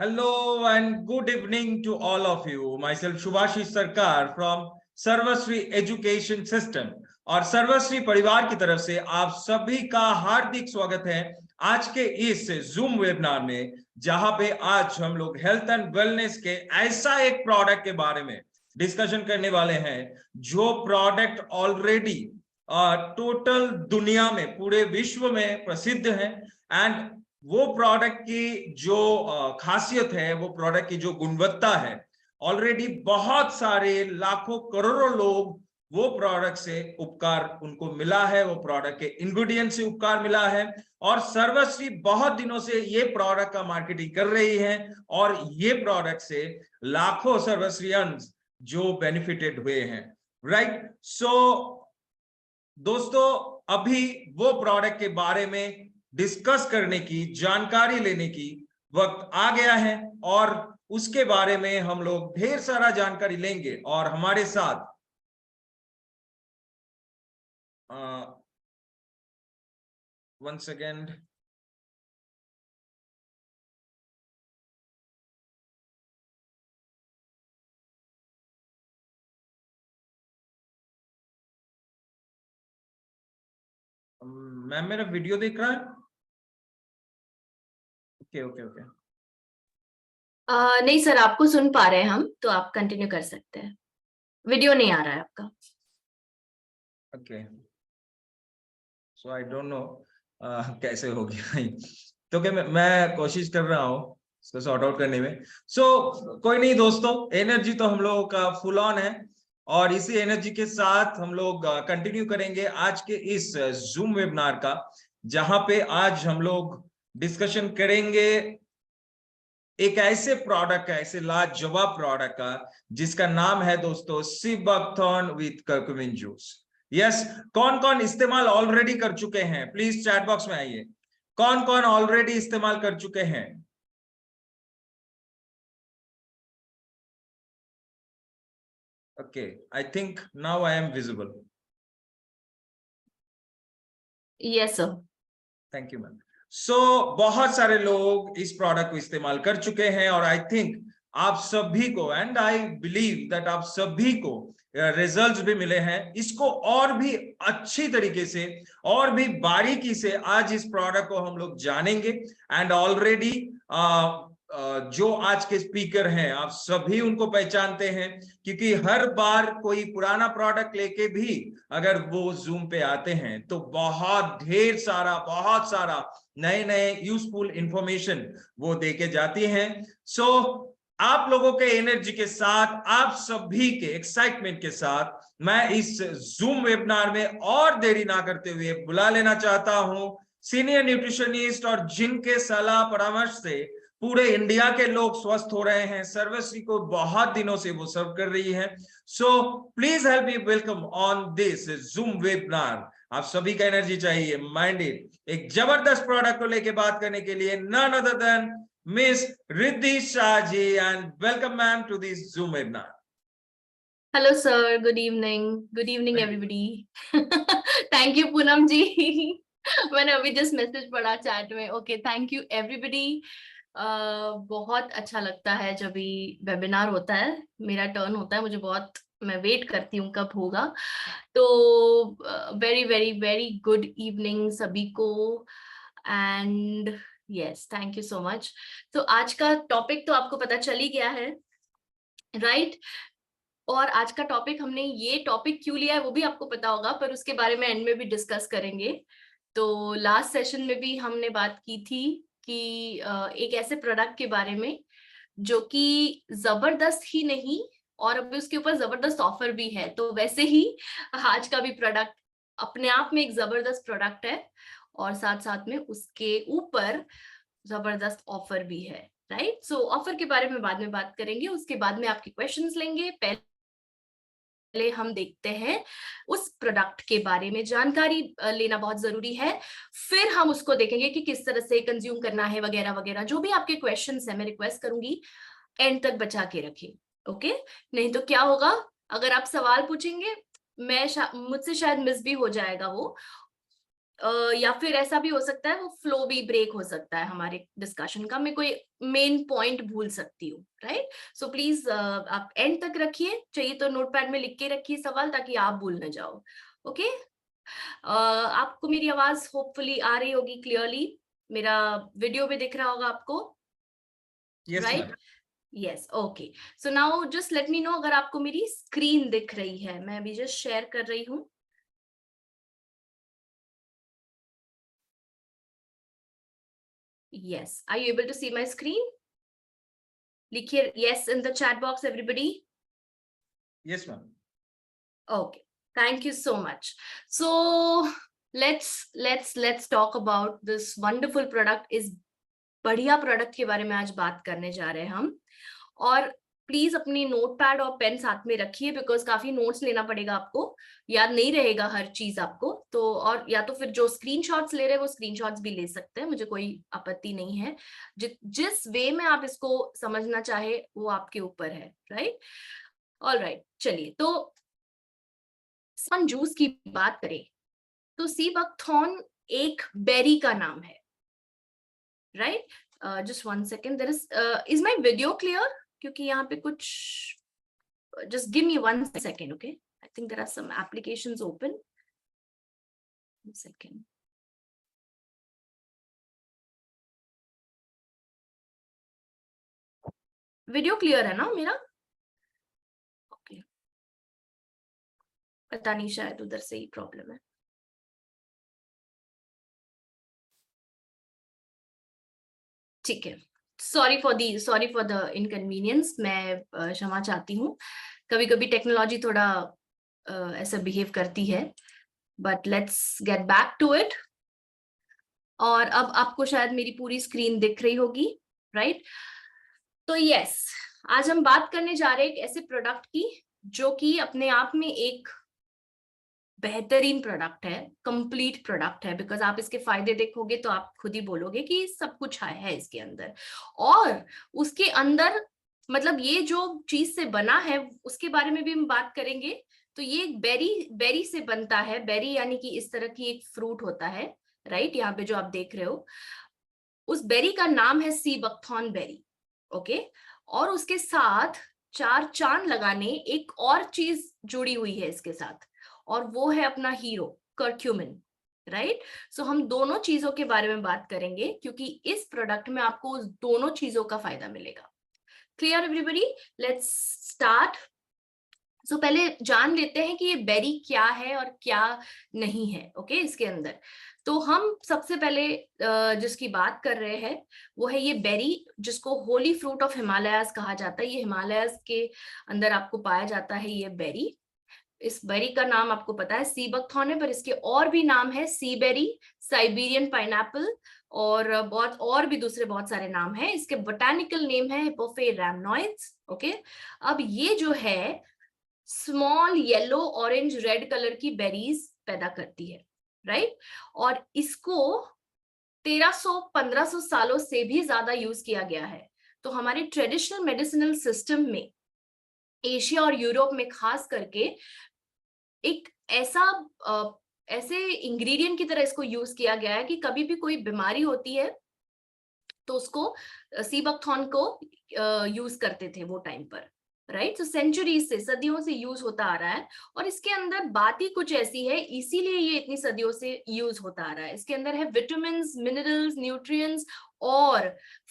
Hello and good evening to all of you. Myself Shubhashish Sarkar from Sarvashri education system और सर्वश्री परिवार की तरफ से आप सभी का हार्दिक स्वागत है आज के इस जूम वेबिनार में, जहां पे आज हम लोग हेल्थ एंड वेलनेस के ऐसा एक प्रोडक्ट के बारे में डिस्कशन करने वाले हैं जो प्रोडक्ट ऑलरेडी टोटल दुनिया में, पूरे विश्व में प्रसिद्ध है। एंड वो प्रोडक्ट की जो खासियत है, वो प्रोडक्ट की जो गुणवत्ता है, ऑलरेडी बहुत सारे लाखों करोड़ों लोग वो प्रोडक्ट से उपकार उनको मिला है, वो प्रोडक्ट के इंग्रेडिएंट से उपकार मिला है। और सर्वश्री बहुत दिनों से ये प्रोडक्ट का मार्केटिंग कर रही है और ये प्रोडक्ट से लाखों सर्वश्रीयंस जो बेनिफिटेड हुए हैं। राइट, सो दोस्तों, अभी वो प्रोडक्ट के बारे में डिस्कस करने की, जानकारी लेने की वक्त आ गया है और उसके बारे में हम लोग ढेर सारा जानकारी लेंगे। और हमारे साथ वन सेकेंड, मैम मेरा वीडियो देख रहा है? Okay okay okay. नहीं सर, आपको सुन पा रहे हैं हम, तो आप कंटिन्यू कर सकते हैं। वीडियो नहीं आ रहा है आपका। Okay, so I don't know कैसे हो गया। तो क्या मैं कोशिश कर रहा हूँ इसको सॉर्ट आउट करने में। कोई नहीं दोस्तों, एनर्जी तो हम लोगों का फुल ऑन है और इसी एनर्जी के साथ हम लोग कंटिन्यू करेंगे आज के इस जूम वेबिनार का, जहां पे आज हम लोग डिस्कशन करेंगे एक ऐसे प्रोडक्ट का, ऐसे लाजवाब प्रोडक्ट का, जिसका नाम है दोस्तों सिबकथॉर्न विद कर्क्यूमिन जूस। यस, कौन कौन इस्तेमाल ऑलरेडी कर चुके हैं? प्लीज चैट बॉक्स में आइए। कौन कौन ऑलरेडी इस्तेमाल कर चुके हैं? Okay, I think now I am visible. Yes sir. Thank you ma'am. बहुत सारे लोग इस प्रोडक्ट को इस्तेमाल कर चुके हैं और आई थिंक आप सभी को, एंड आई बिलीव दैट आप सभी को रिजल्ट्स भी मिले हैं। इसको और भी अच्छी तरीके से और भी बारीकी से आज इस प्रोडक्ट को हम लोग जानेंगे। एंड ऑलरेडी जो आज के स्पीकर हैं, आप सभी उनको पहचानते हैं, क्योंकि हर बार कोई पुराना प्रोडक्ट लेके भी अगर वो जूम पे आते हैं तो बहुत सारा नए नए यूजफुल इंफॉर्मेशन वो देके जाती हैं। आप लोगों के एनर्जी के साथ, आप सभी के एक्साइटमेंट के साथ, मैं इस जूम वेबिनार में और देरी ना करते हुए बुला लेना चाहता हूं सीनियर न्यूट्रिशनिस्ट, और जिनके सलाह परामर्श से पूरे इंडिया के लोग स्वस्थ हो रहे हैं। सर्वश्री को बहुत दिनों से वो सर्व कर रही है। Please help me welcome on this Zoom webinar. आप सभी का एनर्जी चाहिए, माइंडेड, एक जबरदस्त प्रोडक्ट को लेके बात करने के लिए none other than miss Riddhi Shah ji. And welcome ma'am to this Zoom webinar. Hello sir, good evening everybody. Thank you Poonam ji. मैंने अभी जस्ट मैसेज पढ़ा चैट में। Okay, thank you everybody. बहुत अच्छा लगता है जब भी वेबिनार होता है, मेरा टर्न होता है, मुझे बहुत, मैं वेट करती हूँ कब होगा। तो very very very good evening सभी को। And yes, thank you so much. तो आज का टॉपिक तो आपको पता चल ही गया है, राइट? और आज का टॉपिक, हमने ये टॉपिक क्यों लिया है वो भी आपको पता होगा, पर उसके बारे में एंड में भी डिस्कस करेंगे। तो लास्ट सेशन में भी हमने बात की थी कि एक ऐसे प्रोडक्ट के बारे में जो कि जबरदस्त ही नहीं, और अभी उसके ऊपर जबरदस्त ऑफर भी है। तो वैसे ही आज का भी प्रोडक्ट अपने आप में एक जबरदस्त प्रोडक्ट है और साथ साथ में उसके ऊपर जबरदस्त ऑफर भी है, राइट? सो ऑफर के बारे में बाद में बात करेंगे, उसके बाद में आपके क्वेश्चंस लेंगे। पहले हम देखते हैं उस प्रोडक्ट के बारे में जानकारी लेना बहुत जरूरी है, फिर हम उसको देखेंगे कि किस तरह से कंज्यूम करना है वगैरह वगैरह। जो भी आपके क्वेश्चंस है, मैं रिक्वेस्ट करूंगी एंड तक बचा के रखें, ओके? नहीं तो क्या होगा, अगर आप सवाल पूछेंगे, मुझसे शायद मिस भी हो जाएगा वो, या फिर ऐसा भी हो सकता है वो फ्लो भी ब्रेक हो सकता है हमारे डिस्कशन का, मैं कोई मेन पॉइंट भूल सकती हूँ, राइट? सो प्लीज आप एंड तक रखिए, चाहिए तो नोटपैड में लिख के रखिए सवाल, ताकि आप भूल न जाओ। ओके आपको मेरी आवाज होपफुली आ रही होगी क्लियरली, मेरा वीडियो भी दिख रहा होगा आपको, right? Yes, okay. So now just let me know अगर आपको मेरी स्क्रीन दिख रही है, मैं अभी जस्ट शेयर कर रही हूँ। Yes, are you able to see my screen? लिखिए yes in the chat box, everybody. Yes, ma'am. Okay, thank you so much. So let's talk about this wonderful product. इस बढ़िया प्रोडक्ट के बारे में आज बात करने जा रहे हैं हम। और प्लीज अपनी नोटपैड और पेन साथ में रखिए, बिकॉज काफी नोट्स लेना पड़ेगा आपको, याद नहीं रहेगा हर चीज आपको तो। और या तो फिर जो स्क्रीनशॉट्स ले रहे हैं वो स्क्रीनशॉट्स भी ले सकते हैं, मुझे कोई आपत्ति नहीं है। जिस वे में आप इसको समझना चाहे वो आपके ऊपर है, राइट? ऑलराइट, चलिए तो सन जूस की बात करें तो सी बकथॉर्न एक बेरी का नाम है, right? Just 1 second, there is my video clear? क्योंकि यहाँ पे कुछ, just give me 1 second, okay? I think there are some applications open. 1 second. Video clear है ना मेरा? ओके, पता नहीं शायद उधर से ही प्रॉब्लम है। ठीक है, सॉरी फॉर द इनकन्वीनियंस, मैं क्षमा चाहती हूँ। कभी कभी टेक्नोलॉजी थोड़ा ऐसा बिहेव करती है, but let's get back to it. और अब आपको शायद मेरी पूरी स्क्रीन दिख रही होगी, राइट? तो यस, आज हम बात करने जा रहे हैं एक ऐसे प्रोडक्ट की जो कि अपने आप में एक बेहतरीन प्रोडक्ट है, कंप्लीट प्रोडक्ट है, बिकॉज आप इसके फायदे देखोगे तो आप खुद ही बोलोगे कि सब कुछ है इसके अंदर। और उसके अंदर मतलब ये जो चीज से बना है उसके बारे में भी हम बात करेंगे। तो ये एक बेरी से बनता है। बेरी यानी कि इस तरह की एक फ्रूट होता है, राइट? यहाँ पे जो आप देख रहे हो उस बेरी का नाम है सी बकथॉर्न बेरी, ओके? और उसके साथ 4 चांद लगाने एक और चीज जुड़ी हुई है इसके साथ, और वो है अपना हीरो कर्क्यूमिन, राइट? सो हम दोनों चीजों के बारे में बात करेंगे क्योंकि इस प्रोडक्ट में आपको उस दोनों चीजों का फायदा मिलेगा। Clear everybody? Let's start. So पहले जान लेते हैं कि ये बेरी क्या है और क्या नहीं है, ओके? इसके अंदर तो हम सबसे पहले जिसकी बात कर रहे हैं वो है ये बेरी, जिसको होली फ्रूट ऑफ हिमालयाज कहा जाता है। ये हिमालयाज के अंदर आपको पाया जाता है ये बेरी। इस बेरी का नाम आपको पता है सी बकथॉर्न है, पर इसके और भी नाम है, सी बेरी, साइबेरियन पाइनएप्पल, और बहुत और भी दूसरे बहुत सारे नाम हैं। इसके बोटैनिकल नेम है हिप्पोफे रैमनॉइड्स, ओके? अब ये जो है small yellow, orange, red colour की बेरीज पैदा करती है, राइट? और इसको 1300-1500 सालों से भी ज्यादा यूज किया गया है। तो हमारे ट्रेडिशनल मेडिसिनल सिस्टम में एशिया और यूरोप में खास करके एक ऐसे इंग्रेडिएंट की तरह इसको यूज किया गया है कि कभी भी कोई बीमारी होती है तो उसको सी बकथॉर्न को यूज करते थे वो टाइम पर, राइट? तो सेंचुरीज से, सदियों से यूज होता आ रहा है। और इसके अंदर बात ही कुछ ऐसी है, इसीलिए ये इतनी सदियों से यूज होता आ रहा है। इसके अंदर है विटामिन, मिनरल्स, न्यूट्रिएंट्स और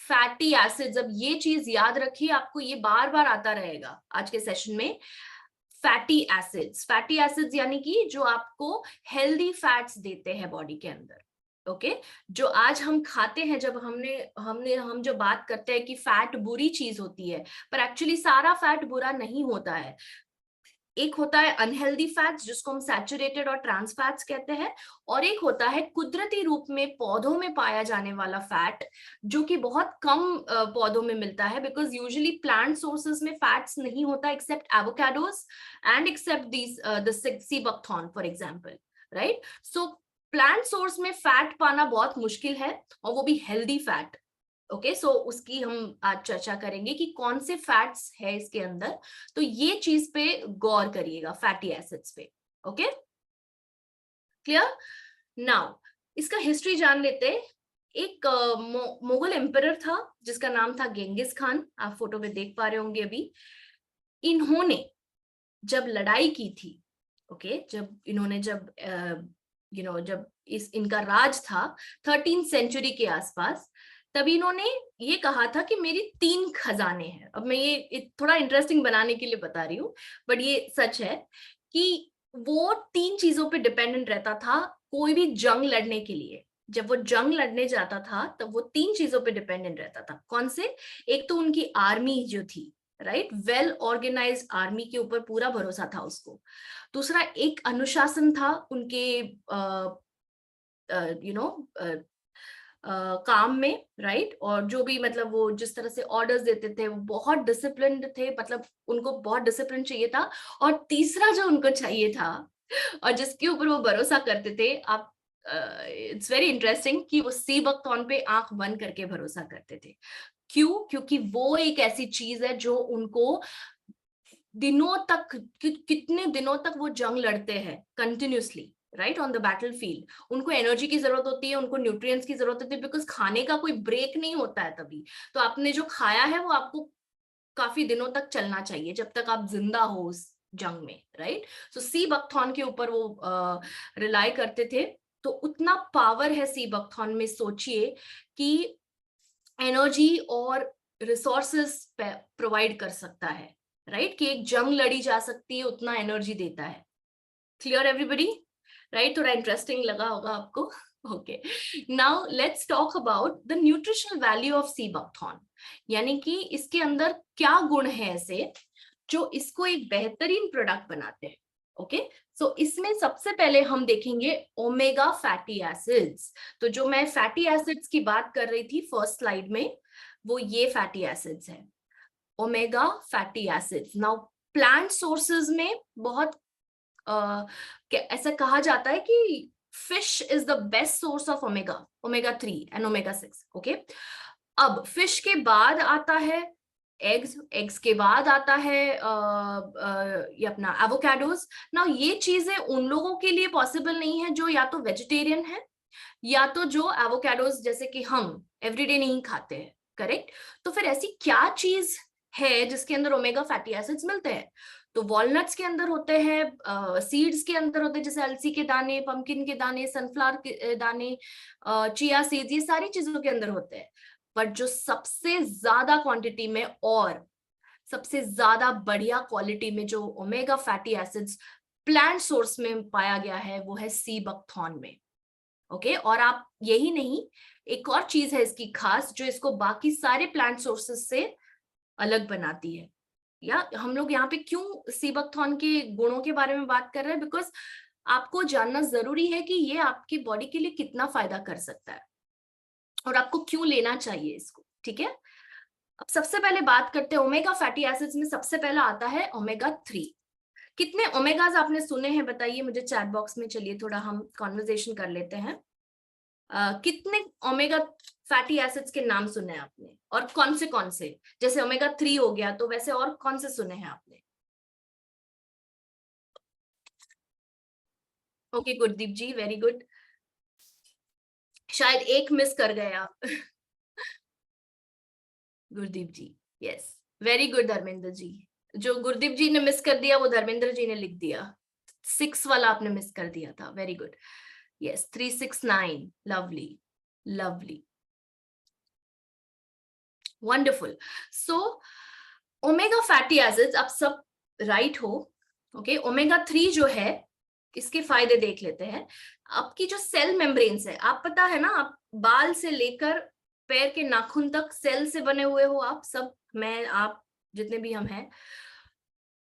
फैटी एसिड्स। अब ये चीज याद रखिए, आपको ये बार बार आता रहेगा आज के सेशन में। फैटी एसिड्स यानी कि जो आपको हेल्दी फैट्स देते हैं बॉडी के अंदर, ओके? जो आज हम खाते हैं, जब हम जो बात करते हैं कि फैट बुरी चीज होती है, पर एक्चुअली सारा फैट बुरा नहीं होता है। एक होता है अनहेल्दी फैट्स जिसको हम सैचुरेटेड और ट्रांस फैट्स कहते हैं, और एक होता है कुदरती रूप में पौधों में पाया जाने वाला फैट, जो कि बहुत कम पौधों में मिलता है, बिकॉज यूजुअली प्लांट सोर्सेज में फैट्स नहीं होता except avocados and except the sea buckthorn for example, right? So plant source में फैट पाना बहुत मुश्किल है, और वो भी हेल्दी फैट, ओके? सो उसकी हम आज चर्चा करेंगे कि कौन से फैट्स है इसके अंदर। तो ये चीज पे गौर करिएगा, फैटी एसिड्स पे, ओके? क्लियर? नाउ इसका हिस्ट्री जान लेते हैं। एक मुगल एम्परर था जिसका नाम था गेंगिस खान, आप फोटो में देख पा रहे होंगे अभी। इन्होंने जब लड़ाई की थी, ओके, जब इन्होंने जब जब इनका राज था 13th सेंचुरी के आसपास, तभी इन्होंने ये कहा था कि मेरी 3 खजाने हैं। अब मैं ये थोड़ा इंटरेस्टिंग बनाने के लिए बता रही हूँ, बट ये सच है कि वो 3 चीजों पे डिपेंडेंट रहता था कोई भी जंग लड़ने के लिए। जब वो जंग लड़ने जाता था तब वो 3 चीजों पे डिपेंडेंट रहता था। कौन से? एक तो उनकी आर्मी जो थी, राइट, वेल ऑर्गेनाइज्ड आर्मी के ऊपर पूरा भरोसा था उसको। दूसरा, एक अनुशासन था उनके यू नो काम में, राइट, और जो भी मतलब वो जिस तरह से ऑर्डर्स देते थे वो बहुत डिसिप्लिन्ड थे, मतलब उनको बहुत डिसिप्लिन चाहिए था। और तीसरा जो उनको चाहिए था और जिसके ऊपर वो भरोसा करते थे, आप इट्स वेरी इंटरेस्टिंग कि वो सी बकथॉर्न पे आंख बंद करके भरोसा करते थे। क्यों? क्योंकि वो एक ऐसी चीज है जो उनको दिनों तक कितने दिनों तक वो जंग लड़ते हैं continuously, right, on the battle field. उनको एनर्जी की जरूरत होती है, उनको न्यूट्रिएंट्स की जरूरत होती है, बिकॉज खाने का कोई ब्रेक नहीं होता है तभी। तो आपने जो खाया है वो आपको काफी दिनों तक चलना चाहिए, जब तक आप जिंदा हो उस जंग में, राइट। तो सी बकथॉर्न के ऊपर वो रिलाई करते थे। तो उतना पावर है सी बकथॉर्न में, सोचिए कि एनर्जी और रिसोर्सेस प्रोवाइड कर सकता है, राइट, कि एक जंग लड़ी जा सकती है, उतना एनर्जी देता है। Clear everybody, right? थोड़ा इंटरेस्टिंग लगा होगा आपको। Okay, now let's talk about the nutritional value of sea buckthorn, यानी कि इसके अंदर क्या गुण है ऐसे जो इसको एक बेहतरीन प्रोडक्ट बनाते हैं। ओके, सो इसमें सबसे पहले हम देखेंगे ओमेगा फैटी एसिड्स। तो जो मैं फैटी एसिड्स की बात कर रही थी फर्स्ट स्लाइड में, वो ये फैटी एसिड्स है, omega fatty acids. Now plant sources में बहुत ऐसा कहा जाता है कि fish is the best source of omega 3 and omega 6। Okay, अब फिश के बाद आता है एग्स के बाद आता है ये अपना एवोकाडोस। ना ये चीजें उन लोगों के लिए पॉसिबल नहीं है जो या तो वेजिटेरियन है या तो जो एवोकाडोस जैसे कि हम एवरीडे नहीं खाते हैं, करेक्ट। तो फिर ऐसी क्या चीज है जिसके अंदर ओमेगा फैटी एसिड्स मिलते हैं? तो वॉलनट्स के अंदर होते हैं, सीड्स के अंदर होते हैं, जैसे अलसी के दाने, पंपकिन के दाने, सनफ्लावर के दाने, चिया सीड्स, ये सारी चीजों के अंदर होते हैं। बट जो सबसे ज्यादा क्वांटिटी में और सबसे ज्यादा बढ़िया क्वालिटी में जो omega fatty acids plant source में पाया गया है वो है सी बकथॉर्न में। ओके, और आप यही नहीं, एक और चीज है इसकी खास जो इसको बाकी सारे प्लांट सोर्सेस से अलग बनाती है। या हम लोग यहाँ पे क्यों सी बकथॉर्न के गुणों के बारे में बात कर रहे हैं? बिकॉज आपको जानना जरूरी है कि ये आपकी बॉडी के लिए कितना फायदा कर सकता है और आपको क्यों लेना चाहिए इसको, ठीक है। अब सबसे पहले बात करते हैं ओमेगा फैटी एसिड्स में। सबसे पहला आता है ओमेगा 3। कितने ओमेगाज आपने सुने हैं बताइए मुझे चैट बॉक्स में, चलिए थोड़ा हम कॉन्वर्सेशन कर लेते हैं। कितने ओमेगा फैटी एसिड्स के नाम सुने हैं आपने और कौन से? जैसे ओमेगा 3 हो गया, तो वैसे और कौन से सुने हैं आपने? ओके गुरदीप जी, वेरी गुड। शायद एक मिस कर गए आप। गुरदीप जी, yes, very good. Dharmendra ji, जो गुरदीप जी ने मिस कर दिया वो धर्मेंद्र जी ने लिख दिया। 6 वाला आपने मिस कर दिया था, very good. Yes, 369, lovely lovely, wonderful. So omega fatty acids, आप सब राइट हो। ओके, ओमेगा 3 जो है इसके फायदे देख लेते हैं। आपकी जो सेल मेम्ब्रेन्स है, आप पता है ना, आप बाल से लेकर पैर के नाखून तक सेल से बने हुए हो आप सब, मैं, आप, जितने भी हम हैं,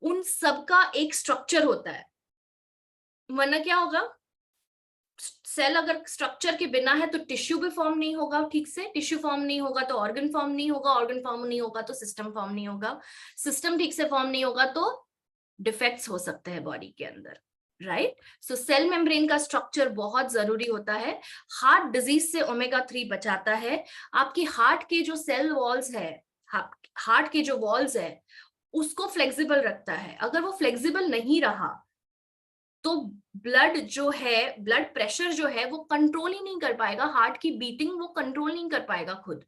उन सब का एक स्ट्रक्चर होता है, वरना क्या होगा, सेल अगर स्ट्रक्चर के बिना है तो टिश्यू भी फॉर्म नहीं होगा ठीक से, टिश्यू फॉर्म नहीं होगा तो ऑर्गन फॉर्म नहीं होगा, ऑर्गन फॉर्म नहीं होगा तो सिस्टम फॉर्म नहीं होगा, सिस्टम ठीक से फॉर्म नहीं होगा तो डिफेक्ट्स हो सकते हैं बॉडी के अंदर, राइट। सो सेल मेम्ब्रेन का स्ट्रक्चर बहुत जरूरी होता है। हार्ट डिजीज से ओमेगा 3 बचाता है। आपकी हार्ट के जो सेल वॉल्स है, हार्ट के जो वॉल्स है उसको फ्लेक्सिबल रखता है। अगर वो फ्लेक्सिबल नहीं रहा तो ब्लड जो है, ब्लड प्रेशर जो है वो कंट्रोल ही नहीं कर पाएगा, हार्ट की बीटिंग वो कंट्रोल नहीं कर पाएगा खुद,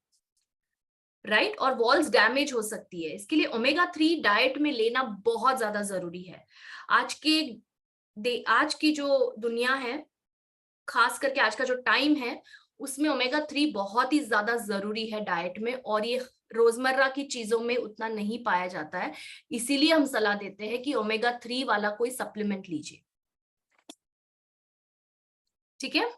राइट और वॉल्स डैमेज हो सकती है। इसके लिए ओमेगा 3 डाइट में लेना बहुत ज्यादा जरूरी है। आज की जो दुनिया है, खास करके आज का जो टाइम है, उसमें ओमेगा 3 बहुत ही ज्यादा जरूरी है डाइट में, और ये रोजमर्रा की चीजों में उतना नहीं पाया जाता है। इसीलिए हम सलाह देते हैं कि ओमेगा 3 वाला कोई सप्लीमेंट लीजिए, ठीक है।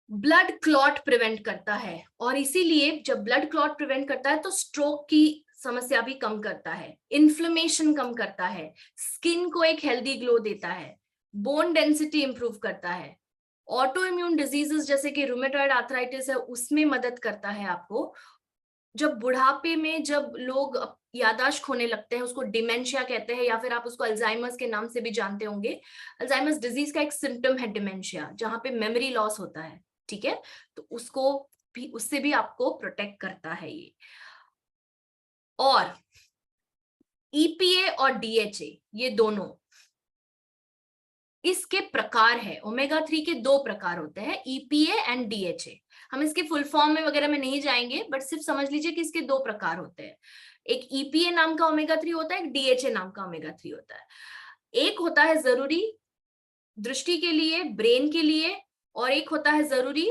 ब्लड क्लॉट प्रिवेंट करता है, और इसीलिए जब ब्लड क्लॉट प्रिवेंट करता है तो स्ट्रोक की समस्या भी कम करता है, इन्फ्लेमेशन कम करता है, स्किन को एक हेल्दी ग्लो देता है, बोन डेंसिटी इंप्रूव करता है, ऑटो इम्यून डिजीजेस जैसे कि रूमेटॉइड आर्थराइटिस है उसमें मदद करता है आपको। जब बुढ़ापे में जब लोग याददाश्त खोने लगते हैं, उसको डिमेंशिया कहते हैं, या फिर आप उसको अल्जाइमर्स के नाम से भी जानते होंगे। अल्जाइमर्स डिजीज का एक सिम्टम है डिमेंशिया, जहां पे मेमोरी लॉस होता है, ठीक है। तो उसको भी, उससे भी आपको प्रोटेक्ट करता है ये। और ईपीए और डीएचए ये दोनों इसके प्रकार है। ओमेगा 3 के 2 प्रकार होते हैं, ईपीए एंड डीएचए। हम इसके फुल फॉर्म में वगैरह में नहीं जाएंगे, बट सिर्फ समझ लीजिए कि इसके 2 प्रकार होते हैं। एक ईपीए नाम का ओमेगा 3 होता है, एक डीएचए नाम का ओमेगा 3 होता है। एक होता है जरूरी दृष्टि के लिए, ब्रेन के लिए, और एक होता है जरूरी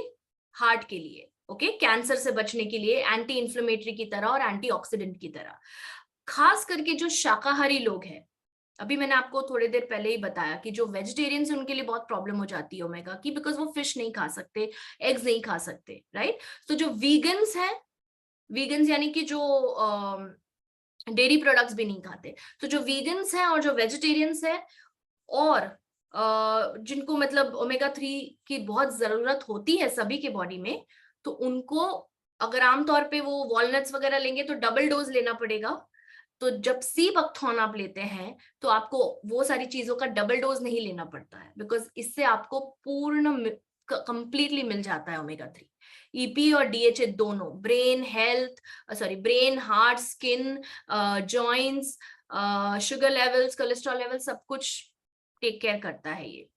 हार्ट के लिए, ओके, कैंसर से बचने के लिए, एंटी इंफ्लेमेटरी की तरह और एंटीऑक्सीडेंट की तरह। खास करके जो शाकाहारी लोग हैं, अभी मैंने आपको थोड़ी देर पहले ही बताया कि जो वेजिटेरियंस हैं उनके लिए बहुत प्रॉब्लम हो जाती है ओमेगा की, बिकॉज वो फिश नहीं खा सकते, एग्स नहीं खा सकते, राइट। तो जो वीगन्स हैं, वीगन्स यानी कि जो डेयरी प्रोडक्ट्स भी नहीं खाते, तो जो वीगन्स हैं और जो वेजिटेरियंस हैं, और जिनको मतलब ओमेगा 3 की बहुत जरूरत होती है सभी के बॉडी में, तो उनको अगर आमतौर पे वो वॉलनट्स वगैरह लेंगे तो डबल डोज लेना पड़ेगा। तो जब सी बकथॉर्न आप लेते हैं तो आपको वो सारी चीजों का डबल डोज नहीं लेना पड़ता है, बिकॉज इससे आपको पूर्ण कंप्लीटली मिल जाता है ओमेगा 3। ईपी और डीएचए दोनों brain health, brain, heart, skin, joints, sugar levels, cholesterol level, सब कुछ टेक केयर करता है ये।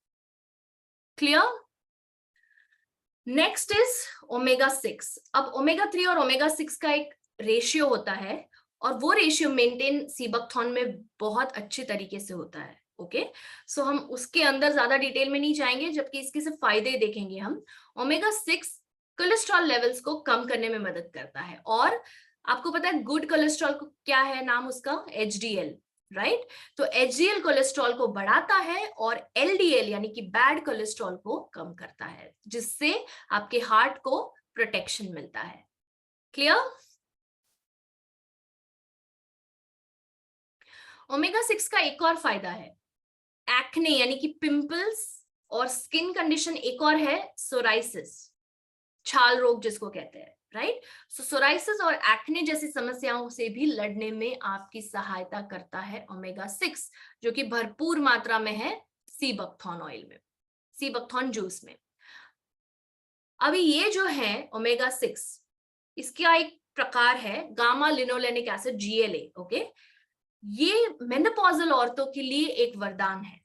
क्लियर? Next is omega 6। अब ओमेगा 3 और ओमेगा 6 का एक रेशियो होता है, और वो रेशियो मेंटेन सीबकथॉर्न में बहुत अच्छे तरीके से होता है, ओके। सो हम उसके अंदर ज्यादा डिटेल में नहीं जाएंगे, जबकि इसके सिर्फ फायदे देखेंगे हम। ओमेगा 6 कोलेस्ट्रॉल लेवल्स को कम करने में मदद करता है, और आपको पता है गुड कोलेस्ट्रॉल को क्या है नाम उसका? HDL, right. तो एचडीएल कोलेस्ट्रॉल को बढ़ाता है और एलडीएल यानी कि बैड कोलेस्ट्रॉल को कम करता है, जिससे आपके हार्ट को प्रोटेक्शन मिलता है। क्लियर? ओमेगा 6 का एक और फायदा है, एक्ने यानी कि पिंपल्स और स्किन कंडीशन, एक और है सोराइसिस, छाल रोग जिसको कहते हैं, राइट। सो सोराइसिस और एक्ने जैसी समस्याओं से भी लड़ने में आपकी सहायता करता है ओमेगा 6, जो कि भरपूर मात्रा में है सी बकथॉर्न ऑयल में, सी बकथॉर्न जूस में। अभी ये जो है ओमेगा 6, इसका एक प्रकार है gamma linolenic acid, GLA, okay. ये मेनोपॉजल औरतों के लिए एक वरदान है।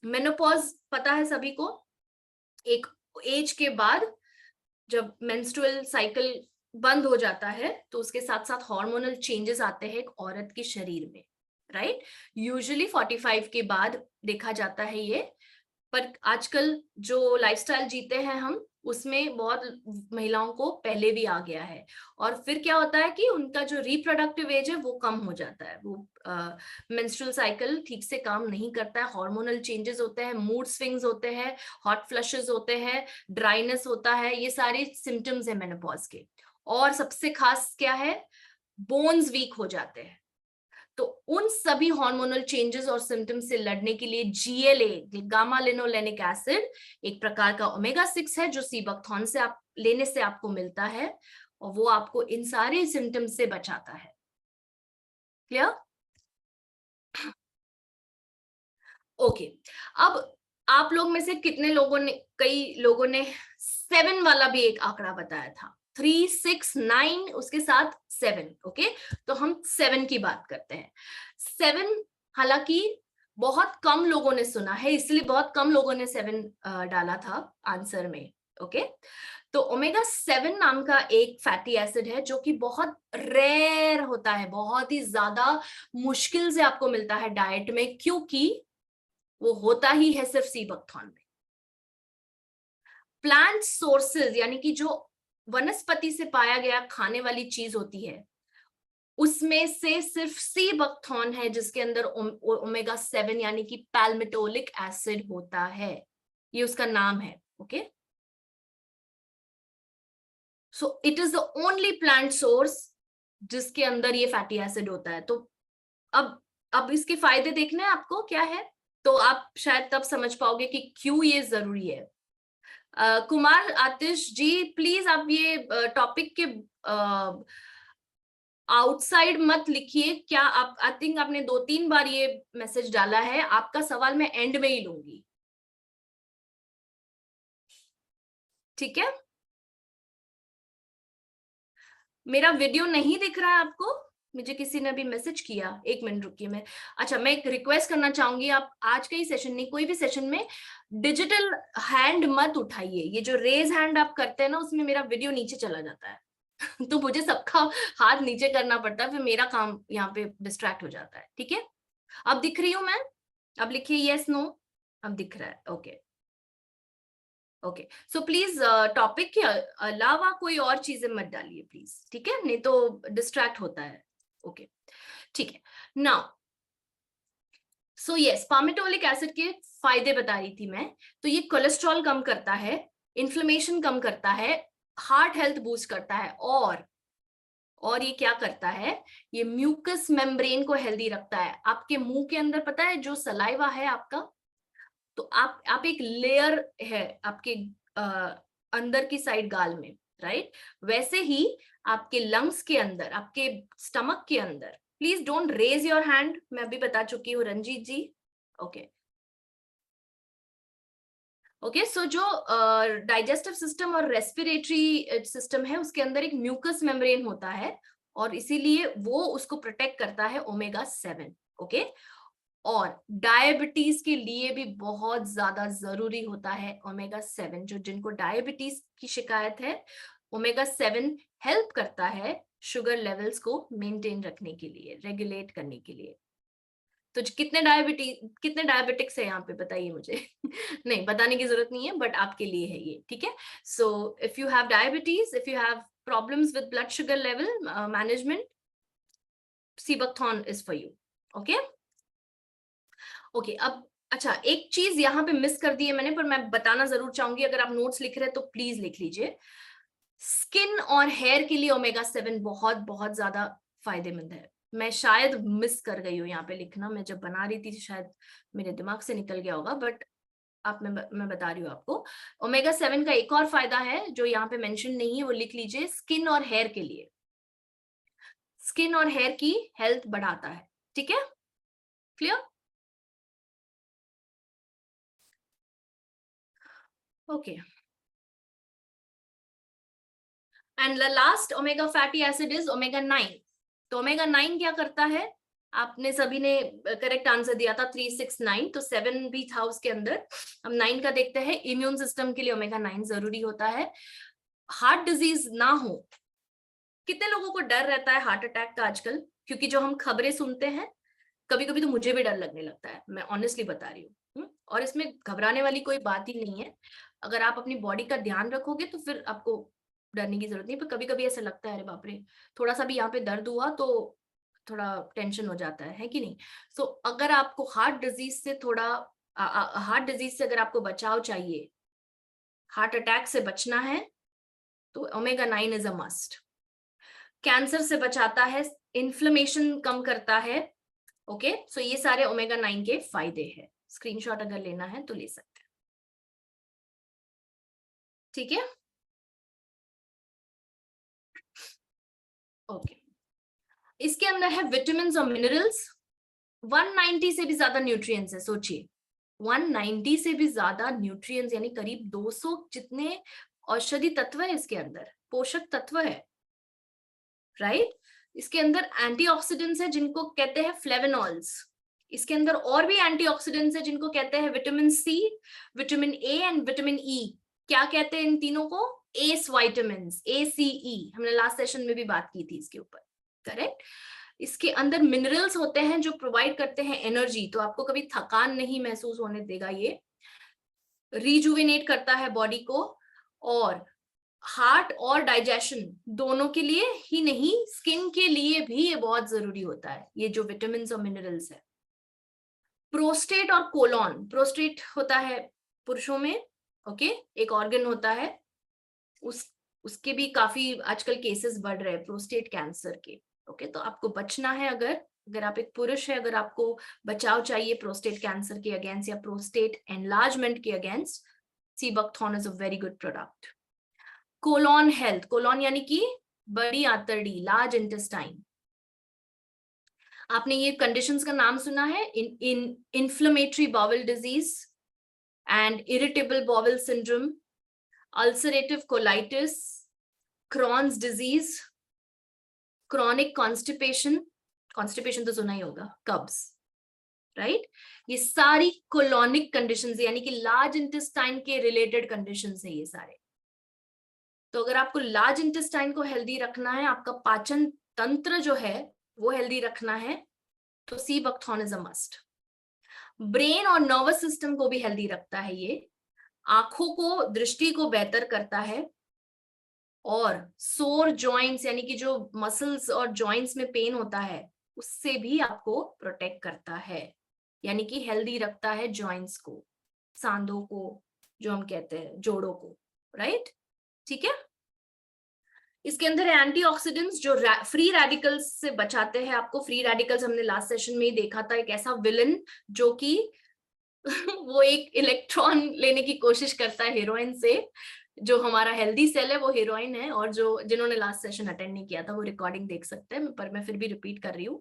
मेनोपॉज पता है सभी को, एक एज के बाद जब मेंस्ट्रुअल साइकिल बंद हो जाता है तो उसके साथ साथ हार्मोनल चेंजेस आते हैं एक औरत के शरीर में, राइट। यूजुअली 45 के बाद देखा जाता है ये, पर आजकल जो लाइफस्टाइल जीते हैं हम, उसमें बहुत महिलाओं को पहले भी आ गया है, और फिर क्या होता है कि उनका जो रिप्रोडक्टिव एज है वो कम हो जाता है, वो मेंस्ट्रुअल साइकिल ठीक से काम नहीं करता है, हार्मोनल चेंजेस होते हैं, मूड स्विंग्स होते हैं, हॉट फ्लशेस होते हैं, ड्राइनेस होता है, ये सारे सिम्टम्स है मेनोपॉज के। और सबसे खास क्या है, बोन्स वीक हो जाते हैं। तो उन सभी हार्मोनल चेंजेस और सिम्टम्स से लड़ने के लिए GLA, गामा लिनोलेनिक एसिड, एक प्रकार का ओमेगा 6 है जो सीबकथॉर्न से आप लेने से आपको मिलता है, और वो आपको इन सारे सिम्टम्स से बचाता है। क्लियर? ओके। अब आप लोग में से कितने लोगों ने, कई लोगों ने 7 वाला भी एक आंकड़ा बताया था, 3, 6, 9 उसके साथ 7, ओके। तो हम 7 की बात करते हैं। 7 हालांकि बहुत कम लोगों ने सुना है, इसलिए बहुत कम लोगों ने 7 डाला था आंसर में। ओके, तो ओमेगा 7 नाम का एक फैटी एसिड है जो कि बहुत रेयर होता है, बहुत ही ज्यादा मुश्किल से आपको मिलता है डाइट में, क्योंकि वो होता ही है सिर्फ सी बकथॉर्न में। प्लांट सोर्सेज यानी कि जो वनस्पति से पाया गया खाने वाली चीज होती है, उसमें से सिर्फ सी बकथॉर्न है जिसके अंदर ओमेगा 7 यानी कि पैल्मिटोलिक एसिड होता है, ये उसका नाम है। Okay, so it is the only plant source जिसके अंदर ये फैटी एसिड होता है। तो अब इसके फायदे देखने हैं आपको क्या है, तो आप शायद तब समझ पाओगे कि क्यों ये जरूरी है। कुमार आतिश जी, प्लीज आप ये टॉपिक के आउटसाइड मत लिखिए। क्या आप, आई थिंक आपने 2-3 बार ये मैसेज डाला है, आपका सवाल मैं एंड में ही लूंगी, ठीक है? मेरा वीडियो नहीं दिख रहा है आपको? मुझे किसी ने अभी मैसेज किया, 1 मिनट रुकिए। मैं अच्छा, मैं एक रिक्वेस्ट करना चाहूंगी, आप आज का ही सेशन नहीं, कोई भी सेशन में डिजिटल हैंड मत उठाइए। ये जो रेज हैंड आप करते हैं ना, उसमें मेरा वीडियो नीचे चला जाता है तो मुझे सबका हाथ नीचे करना पड़ता है, फिर मेरा काम यहाँ पे डिस्ट्रैक्ट हो जाता है, ठीक है? अब दिख रही हूं मैं? अब लिखिए यस नो। अब दिख रहा है, okay okay. So please topic के अलावा कोई और चीजें मत डालिए प्लीज, ठीक है? नहीं तो डिस्ट्रैक्ट होता है। ओके, ठीक है। नाउ सो यस, पामेटोलिक एसिड के फायदे बता रही थी मैं। तो ये कोलेस्ट्रॉल कम करता है, इन्फ्लेमेशन कम करता है, हार्ट हेल्थ बूस्ट करता है, और ये क्या करता है, ये म्यूकस मेम्ब्रेन को हेल्दी रखता है। आपके मुंह के अंदर पता है जो सलाइवा है आपका, तो आप एक लेयर है आपके अंदर की साइड गाल में, राइट? वैसे ही आपके लंग्स के अंदर, आपके स्टमक के अंदर, please don't raise your hand, मैं अभी बता चुकी हूँ Ranjit ji. Okay okay, so जो डाइजेस्टिव सिस्टम और रेस्पिरेटरी सिस्टम है, उसके अंदर एक म्यूकस मेम्ब्रेन होता है, और इसीलिए वो उसको प्रोटेक्ट करता है ओमेगा 7। ओके, और डायबिटीज के लिए भी बहुत ज्यादा जरूरी होता है ओमेगा 7। जो जिनको डायबिटीज की शिकायत है, ओमेगा 7 हेल्प करता है शुगर लेवल्स को मेंटेन रखने के लिए, रेगुलेट करने के लिए। तो कितने डायबिटिक्स है यहाँ पे बताइए मुझे नहीं, बताने की जरूरत नहीं है, बट आपके लिए है ये, ठीक है? So if you have diabetes, if you have problems with blood sugar level management, sea buckthorn is for you. Okay okay, अब अच्छा, एक चीज यहाँ पे मिस कर दी है मैंने, पर मैं बताना जरूर चाहूंगी। अगर आप नोट्स लिख रहे हैं तो प्लीज लिख लीजिए। स्किन और हेयर के लिए ओमेगा 7 बहुत बहुत ज्यादा फायदेमंद है। मैं शायद मिस कर गई हूँ यहाँ पे लिखना, मैं जब बना रही थी शायद मेरे दिमाग से निकल गया होगा, बट आप मैं बता रही हूँ आपको। ओमेगा 7 का एक और फायदा है जो यहाँ पे मेंशन नहीं है, वो लिख लीजिए, स्किन और हेयर के लिए। स्किन और हेयर की हेल्थ बढ़ाता है, ठीक है? Clear? Okay, and the last omega fatty acid is omega 9। तो ओमेगा 9 क्या करता है? आपने सभी ने करेक्ट आंसर दिया था 369, तो 7 भी था उसके अंदर। हम 9 का देखते हैं। इम्यून सिस्टम के लिए ओमेगा 9 जरूरी होता है। हार्ट डिजीज ना हो, कितने लोगों को डर रहता है हार्ट अटैक का आजकल? क्योंकि जो हम खबरें सुनते हैं, कभी कभी तो मुझे भी डर लगने लगता है, मैं ऑनेस्टली बता रही हूँ। और इसमें घबराने वाली कोई बात ही नहीं है। अगर आप अपनी बॉडी का ध्यान रखोगे तो फिर आपको डरने की जरूरत नहीं। पर कभी कभी ऐसा लगता है, अरे बाप रे, थोड़ा सा भी यहाँ पे दर्द हुआ तो थोड़ा टेंशन हो जाता है कि नहीं? सो अगर आपको हार्ट डिजीज से अगर आपको बचाव चाहिए, हार्ट अटैक से बचना है, तो omega 9 is a must. Cancer से बचाता है, इन्फ्लेमेशन कम करता है। ओके, सो ये सारे ओमेगा 9 के फायदे हैं। स्क्रीनशॉट अगर लेना है तो ले सकते हैं, ठीक है? ओके, इसके अंदर है विटामिन और मिनरल्स। 190 से भी ज्यादा न्यूट्रिएंट्स है, सोचिए 190 से भी ज्यादा न्यूट्रिएंट्स, यानी करीब 200 जितने औषधि तत्व है इसके अंदर, पोषक तत्व है, राइट? इसके अंदर एंटीऑक्सीडेंट्स है जिनको कहते हैं फ्लेवोनॉल्स। इसके अंदर और भी एंटीऑक्सीडेंट्स है जिनको कहते हैं vitamin C, vitamin A and vitamin E. क्या कहते हैं इन तीनों को? Ace vitamin, ACE। हमने लास्ट सेशन में भी बात की थी इसके ऊपर, करेक्ट। इसके अंदर मिनरल्स होते हैं जो प्रोवाइड करते हैं एनर्जी, तो आपको कभी थकान नहीं महसूस होने देगा। ये रिजुविनेट करता है बॉडी को, और हार्ट और डाइजेशन दोनों के लिए ही नहीं, स्किन के लिए भी ये बहुत जरूरी होता है, ये जो विटामिन और मिनरल्स है। प्रोस्टेट और कोलॉन, प्रोस्टेट होता है पुरुषों में, ओके, एक ऑर्गन होता है, उसके भी काफी आजकल केसेस बढ़ रहे हैं प्रोस्टेट कैंसर के, ओके। तो आपको बचना है, अगर आप एक पुरुष है, अगर आपको बचाव चाहिए प्रोस्टेट कैंसर के अगेंस्ट या प्रोस्टेट एनलार्जमेंट के against, sea buckthorn is a very good product. Colon health, colon यानी कि बड़ी आंतड़ी, लार्ज इंटेस्टाइन। आपने ये कंडीशंस का नाम सुना है? Inflammatory bowel disease and irritable bowel syndrome, ulcerative colitis, Crohn's disease, chronic constipation, constipation तो सुना ही होगा, कब्ज, राइट। ये सारी कोलोनिक कंडीशंस यानी कि लार्ज इंटेस्टाइन के रिलेटेड कंडीशंस है ये सारे। तो अगर आपको लार्ज इंटेस्टाइन को हेल्दी रखना है, आपका पाचन तंत्र जो है वो हेल्दी रखना है, तो sea buckthorn is a must. Brain और नर्वस सिस्टम को भी हेल्दी रखता है ये, आंखों को, दृष्टि को बेहतर करता है, और सोर जॉइंट्स यानी कि जो मसल्स और जॉइंट्स में पेन होता है उससे भी आपको प्रोटेक्ट करता है, यानी कि हेल्दी रखता है जॉइंट्स को, सांधों को, जो हम कहते हैं जोड़ों को, राइट, ठीक है। इसके अंदर एंटीऑक्सीडेंट्स जो फ्री रेडिकल्स से बचाते हैं आपको। फ्री रेडिकल्स हमने लास्ट सेशन में ही देखा था, एक ऐसा विलन जो कि वो एक इलेक्ट्रॉन लेने की कोशिश करता है हीरोइन से। जो हमारा हेल्दी सेल है वो हीरोइन है, और जो जिन्होंने लास्ट सेशन अटेंड नहीं किया था वो रिकॉर्डिंग देख सकते हैं, पर मैं फिर भी रिपीट कर रही हूँ।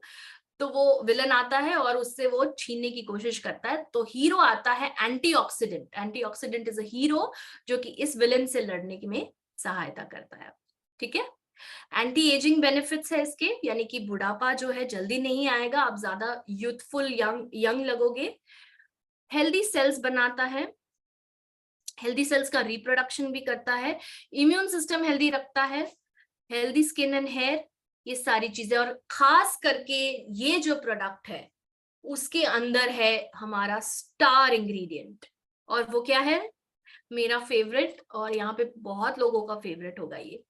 तो वो विलन आता है और उससे वो छीनने की कोशिश करता है, तो हीरो आता है antioxidant. Antioxidant is a hero जो कि इस विलन से लड़ने में सहायता करता है, ठीक है। एंटी एजिंग बेनिफिट्स है इसके, यानी कि बुढ़ापा जो है जल्दी नहीं आएगा, आप ज्यादा यूथफुल यंग लगोगे। हेल्दी सेल्स बनाता है, हेल्दी सेल्स का रिप्रोडक्शन भी करता है, इम्यून सिस्टम हेल्दी रखता है, हेल्दी स्किन एंड हेयर, ये सारी चीजें। और खास करके ये जो प्रोडक्ट है उसके अंदर है हमारा स्टार इंग्रेडिएंट, और वो क्या है? मेरा फेवरेट, और यहाँ पे बहुत लोगों का फेवरेट होगा ये।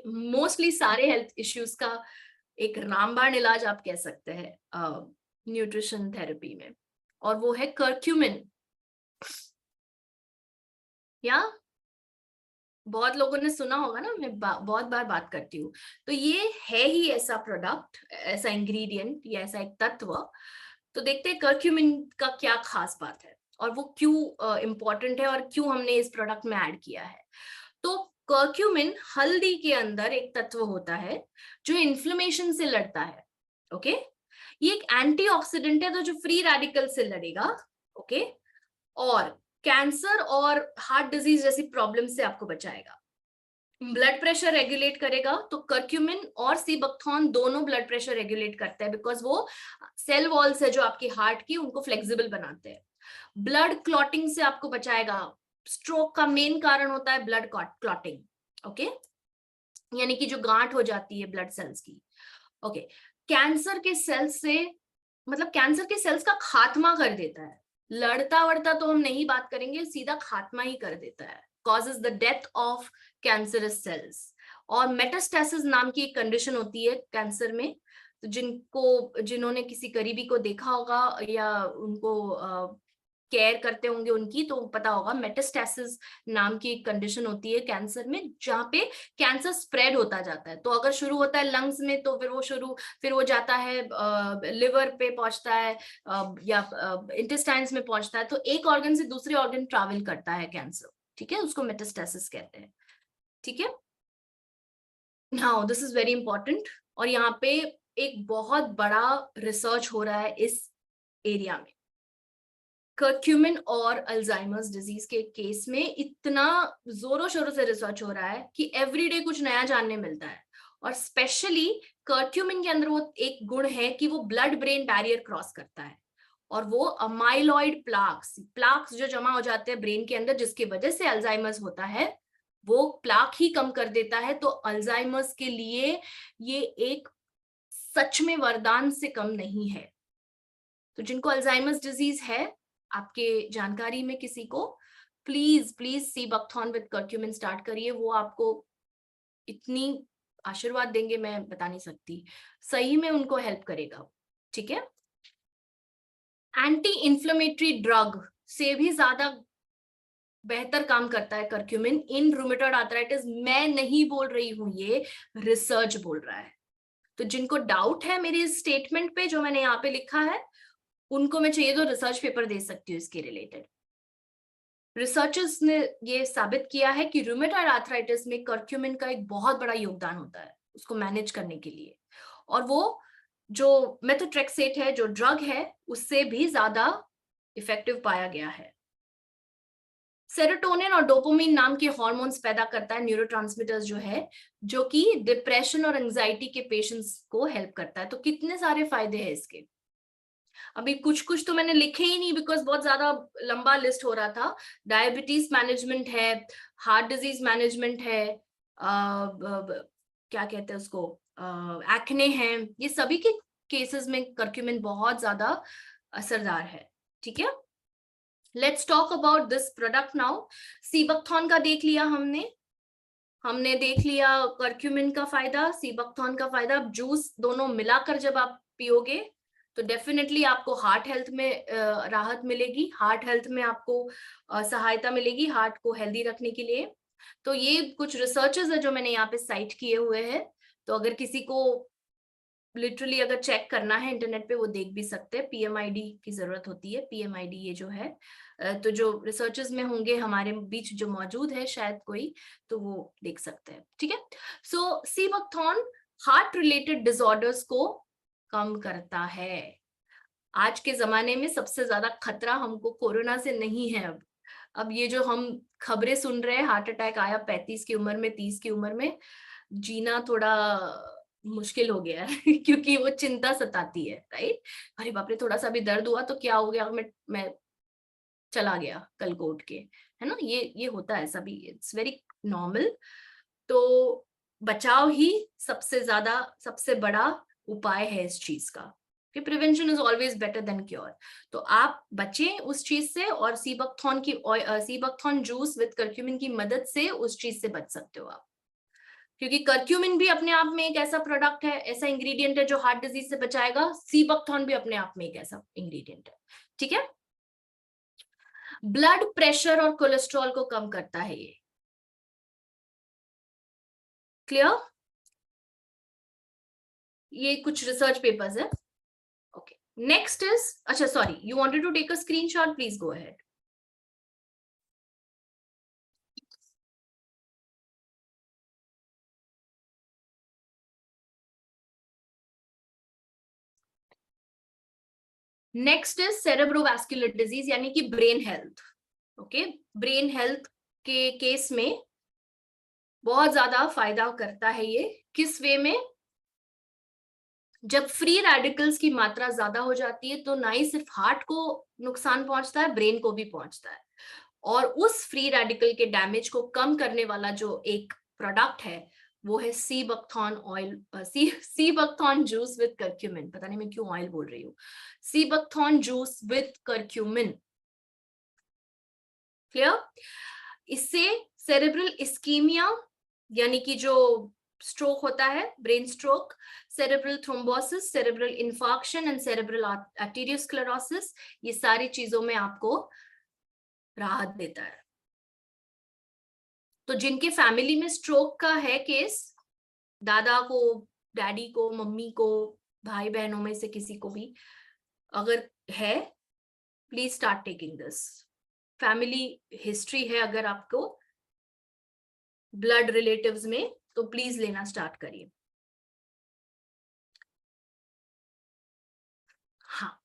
मोस्टली सारे हेल्थ इश्यूज का एक रामबाण इलाज आप कह सकते हैं न्यूट्रिशन थेरेपी में, और वो है कर्क्यूमिन। या बहुत लोगों ने सुना होगा ना, मैं बहुत बार बात करती हूँ। तो ये है ही ऐसा प्रोडक्ट, ऐसा इंग्रेडिएंट या ऐसा एक तत्व। तो देखते हैं कर्क्यूमिन का क्या खास बात है और वो क्यों इम्पोर्टेंट है और क्यों हमने इस प्रोडक्ट में ऐड किया है। तो कर्क्यूमिन हल्दी के अंदर एक तत्व होता है जो इन्फ्लेमेशन से लड़ता है, ओके। ये एक एंटीऑक्सीडेंट है, तो जो फ्री रेडिकल से लड़ेगा, ओके, और कैंसर और हार्ट डिजीज जैसी प्रॉब्लम से आपको बचाएगा। ब्लड प्रेशर रेगुलेट करेगा, तो कर्क्यूमिन और सीबकथॉर्न दोनों ब्लड प्रेशर रेगुलेट करते हैं, बिकॉज वो सेल वॉल्स है जो आपकी हार्ट की उनको फ्लेक्सिबल बनाते हैं। ब्लड क्लॉटिंग से आपको बचाएगा, स्ट्रोक का मेन कारण होता है ब्लड क्लॉटिंग, ओके, यानी कि जो गांठ हो जाती है ब्लड सेल्स की, ओके। कैंसर के सेल्स से, मतलब कैंसर के सेल्स का खात्मा कर देता है, लड़ता वड़ता तो हम नहीं बात करेंगे, सीधा खात्मा ही कर देता है, causes the death of cancerous cells। और मेटास्टेसिस नाम की एक कंडीशन होती है कैंसर में, तो जिन्होंने किसी करीबी को देखा होगा या उनको केयर करते होंगे उनकी, तो पता होगा मेटास्टेसिस नाम की एक कंडीशन होती है कैंसर में, जहाँ पे कैंसर स्प्रेड होता जाता है। तो अगर शुरू होता है लंग्स में, तो फिर वो जाता है लिवर पे पहुंचता है या इंटेस्टाइन्स में पहुंचता है, तो एक ऑर्गन से दूसरे ऑर्गन ट्रैवल करता है कैंसर, ठीक है, उसको मेटास्टेसिस कहते हैं, ठीक है। Now this is very important, और यहाँ पे एक बहुत बड़ा रिसर्च हो रहा है इस एरिया में। कर्क्यूमिन और अल्जाइमर्स डिजीज के केस में इतना जोरों शोरों से रिसर्च हो रहा है कि एवरीडे कुछ नया जानने मिलता है, और स्पेशली कर्क्यूमिन के अंदर वो एक गुण है कि वो ब्लड ब्रेन बैरियर क्रॉस करता है, और वो अमाइलॉइड प्लाक्स जो जमा हो जाते हैं ब्रेन के अंदर, जिसकी वजह से अल्जाइमर्स होता है, वो प्लाक ही कम कर देता है। तो अल्जाइमर्स के लिए ये एक सच में वरदान से कम नहीं है। तो जिनको अल्जाइमर्स डिजीज है, आपके जानकारी में किसी को, please please sea buckthorn with curcumin start करिए। वो आपको इतनी आशीर्वाद देंगे, मैं बता नहीं सकती, सही में उनको हेल्प करेगा। ठीक है, एंटी इंफ्लेमेटरी ड्रग से भी ज्यादा बेहतर काम करता है कर्क्यूमिन इन रूमेटॉइड आर्थराइटिस। मैं नहीं बोल रही हूं, ये रिसर्च बोल रहा है। तो जिनको डाउट है मेरी स्टेटमेंट पे जो मैंने यहाँ पे लिखा है, उनको मैं चाहिए तो रिसर्च पेपर दे सकती हूँ इसके रिलेटेड। रिसर्चर्स ने ये साबित किया है कि रूमेटॉइड आर्थराइटिस में कर्क्यूमिन का एक बहुत बड़ा योगदान होता है उसको मैनेज करने के लिए, और वो जो मेथोट्रेक्सेट है, जो ड्रग है, उससे भी ज्यादा इफेक्टिव पाया गया है। सेरोटोनिन और डोपामिन नाम के हार्मोन्स पैदा करता है, न्यूरोट्रांसमीटर्स जो है, जो कि डिप्रेशन और एंजाइटी के पेशेंट्स को हेल्प करता है। तो कितने सारे फायदे हैं इसके। अभी कुछ कुछ तो मैंने लिखे ही नहीं बिकॉज बहुत ज्यादा लंबा लिस्ट हो रहा था। डायबिटीज मैनेजमेंट है, हार्ट डिजीज मैनेजमेंट है, क्या कहते हैं उसको, एक्ने है, ये सभी के केसेस में कर्क्यूमिन बहुत ज्यादा असरदार है। ठीक है, let's talk about this product now. Sea buckthorn का देख लिया हमने देख लिया कर्क्यूमिन का फायदा, सीबकथॉर्न का फायदा। जूस दोनों मिलाकर जब आप पियोगे तो डेफिनेटली आपको हार्ट हेल्थ में राहत मिलेगी, हार्ट हेल्थ में आपको सहायता मिलेगी हार्ट को हेल्दी रखने के लिए। तो ये कुछ रिसर्चेस है जो मैंने यहाँ पे साइट किए हुए हैं, तो अगर किसी को लिटरली अगर चेक करना है इंटरनेट पे वो देख भी सकते हैं। पीएमआईडी की जरूरत होती है, पीएमआईडी ये जो है, तो जो रिसर्चेस में होंगे हमारे बीच जो मौजूद है शायद कोई, तो वो देख सकते हैं। ठीक है, सो सीबकथॉर्न हार्ट रिलेटेड डिसऑर्डर्स को कम करता है। आज के जमाने में सबसे ज्यादा खतरा हमको कोरोना से नहीं है। अब ये जो हम खबरें सुन रहे हैं, हार्ट अटैक आया 35 की उम्र में, 30 की उम्र में, जीना थोड़ा मुश्किल हो गया है क्योंकि वो चिंता सताती है, राइट। अरे बाप रे, थोड़ा सा भी दर्द हुआ तो क्या हो गया, मैं चला गया कल को उठ के, है ना। ये होता है सभी, इट्स वेरी नॉर्मल। तो बचाव ही सबसे बड़ा उपाय है इस चीज का, कि prevention is always better than cure. तो आप बचें उस चीज से, और सीबकथॉर्न जूस विद कर्क्यूमिन की मदद से उस चीज से बच सकते हो आप, क्योंकि कर्क्यूमिन भी अपने आप में एक ऐसा प्रोडक्ट है, ऐसा इंग्रेडिएंट है जो हार्ट डिजीज से बचाएगा। सीबकथॉर्न भी अपने आप में एक ऐसा इंग्रेडिएंट है। ठीक है, ब्लड प्रेशर और कोलेस्ट्रॉल को कम करता है ये। क्लियर, ये कुछ रिसर्च पेपर्स है। ओके, नेक्स्ट इज, अच्छा sorry, you wanted to take a screenshot, please go ahead. Next is cerebrovascular disease, यानी कि brain health. Okay, brain health के केस में बहुत ज्यादा फायदा करता है ये। किस वे में, जब फ्री रेडिकल्स की मात्रा ज्यादा हो जाती है तो ना ही सिर्फ हार्ट को नुकसान पहुंचता है, ब्रेन को भी पहुंचता है। और उस फ्री रेडिकल के डैमेज को कम करने वाला जो एक प्रोडक्ट है वो है sea buckthorn oil, sea buckthorn juice with curcumin. पता नहीं मैं क्यों ऑयल बोल रही हूँ, sea buckthorn juice with curcumin. Clear, इससे सेरेब्रल इस्कीमिया, यानी कि जो स्ट्रोक होता है, brain stroke, cerebral thrombosis, cerebral infarction and cerebral arteriosclerosis, ये सारी चीजों में आपको राहत देता है। तो जिनके फैमिली में स्ट्रोक का है केस, दादा को, डैडी को, मम्मी को, भाई बहनों में से किसी को भी अगर है, please start taking this. Family history है अगर आपको ब्लड रिलेटिव्स में, तो प्लीज लेना स्टार्ट करिए। हाँ,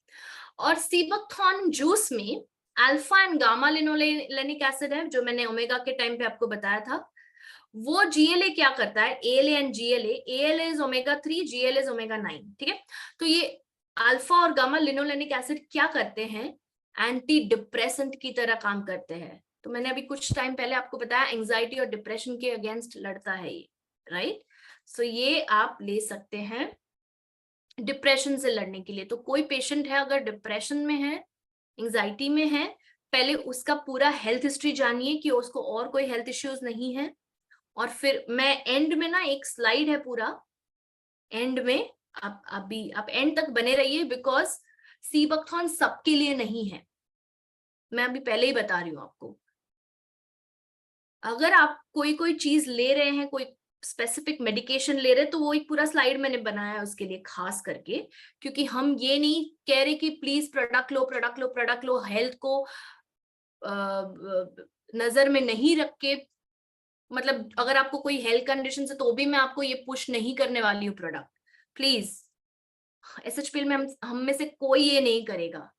और सीबकथॉर्न जूस में alpha and gamma linolenic acid है, जो मैंने ओमेगा के टाइम पे आपको बताया था। वो GLA क्या करता है, ALA and GLA, ALA is omega-3, GLA is omega-9, ठीक है। तो ये अल्फा और गामा लिनोलेनिक एसिड क्या करते हैं, एंटी डिप्रेसेंट की तरह काम करते हैं। तो मैंने अभी कुछ टाइम पहले आपको बताया एंजाइटी और डिप्रेशन के अगेंस्ट लड़ता है ये, राइट। सो ये आप ले सकते हैं डिप्रेशन से लड़ने के लिए। तो कोई पेशेंट है अगर डिप्रेशन में है, एंजाइटी में है, पहले उसका पूरा हेल्थ हिस्ट्री जानिए कि उसको और कोई हेल्थ इश्यूज नहीं है। और फिर मैं एंड में ना एक स्लाइड है पूरा, एंड में आप एंड तक बने रहिए, बिकॉज सीबकथॉर्न सबके लिए नहीं है, मैं अभी पहले ही बता रही हूँ आपको। अगर आप कोई चीज ले रहे हैं, कोई स्पेसिफिक मेडिकेशन ले रहे हैं, तो वो एक पूरा स्लाइड मैंने बनाया है उसके लिए खास करके, क्योंकि हम ये नहीं कह रहे कि please product low product low product low, health को नजर में नहीं रख के, मतलब अगर आपको कोई हेल्थ कंडीशन है तो भी मैं आपको ये पुश नहीं करने वाली हूँ प्रोडक्ट, प्लीज। SHPL में हम में से कोई ये नहीं करेगा।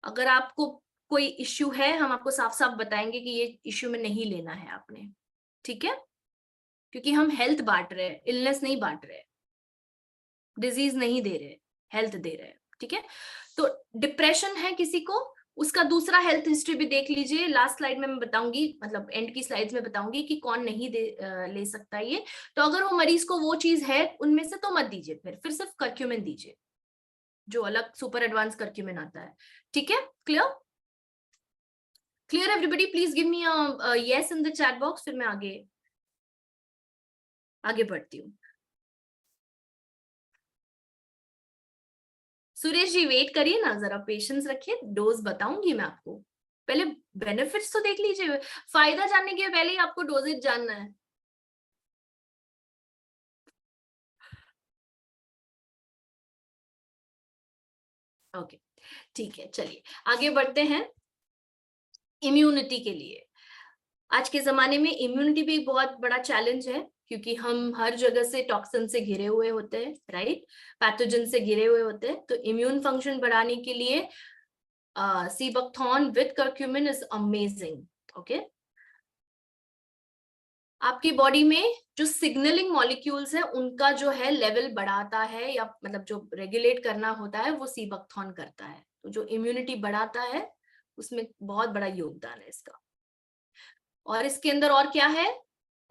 अगर आपको कोई इश्यू है, हम आपको साफ साफ बताएंगे कि ये इश्यू में नहीं लेना है आपने, ठीक है। क्योंकि हम हेल्थ बांट रहे हैं, इलनेस नहीं बांट रहे, डिजीज नहीं दे रहे, हेल्थ दे रहे हैं, ठीक है। तो डिप्रेशन है किसी को, उसका दूसरा हेल्थ हिस्ट्री भी देख लीजिए, लास्ट स्लाइड में मैं बताऊंगी, मतलब एंड की स्लाइड्स में बताऊंगी कि कौन नहीं ले सकता ये। तो अगर वो मरीज को वो चीज है उनमें से, तो मत दीजिए, फिर सिर्फ कर्क्यूमिन दीजिए, जो अलग सुपर एडवांस कर्क्यूमिन आता है, ठीक है। Clear clear everybody, please give me yes in the chat box, फिर मैं आगे बढ़ती हूँ। सुरेश जी वेट करिए ना, जरा पेशेंस रखिए, डोज बताऊंगी मैं आपको, पहले बेनिफिट्स तो देख लीजिए, फायदा जानने के पहले ही आपको डोजेज जानना है। ओके ठीक है, चलिए आगे बढ़ते हैं। इम्यूनिटी के लिए आज के जमाने में इम्यूनिटी भी एक बहुत बड़ा चैलेंज है, क्योंकि हम हर जगह से टॉक्सिन से घिरे हुए होते हैं, राइट, पैथोजन से घिरे हुए होते हैं। तो इम्यून फंक्शन बढ़ाने के लिए sea buckthorn with curcumin is amazing, okay. आपकी बॉडी में जो सिग्नलिंग मॉलिक्यूल्स है उनका जो है लेवल बढ़ाता है, या मतलब जो रेगुलेट करना होता है वो सीबकथॉर्न करता है। तो जो इम्यूनिटी बढ़ाता है उसमें बहुत बड़ा योगदान है इसका। और इसके अंदर और क्या है,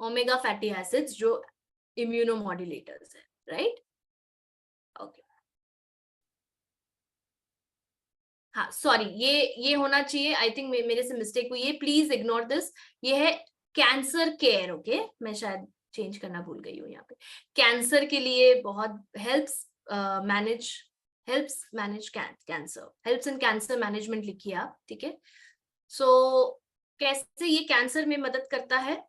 ओमेगा फैटी एसिड्स जो इम्यूनोमॉड्यूलेटर्स है, राइट, ओके। हाँ सॉरी, ये होना चाहिए, आई थिंक मेरे से मिस्टेक हुई है, प्लीज इग्नोर दिस। ये है कैंसर केयर, ओके, मैं शायद चेंज करना भूल गई हूँ यहाँ पे। कैंसर के लिए बहुत helps manage cancer, helps in cancer management लिखिए आप, ठीक है। सो कैसे ये कैंसर में मदद करता है,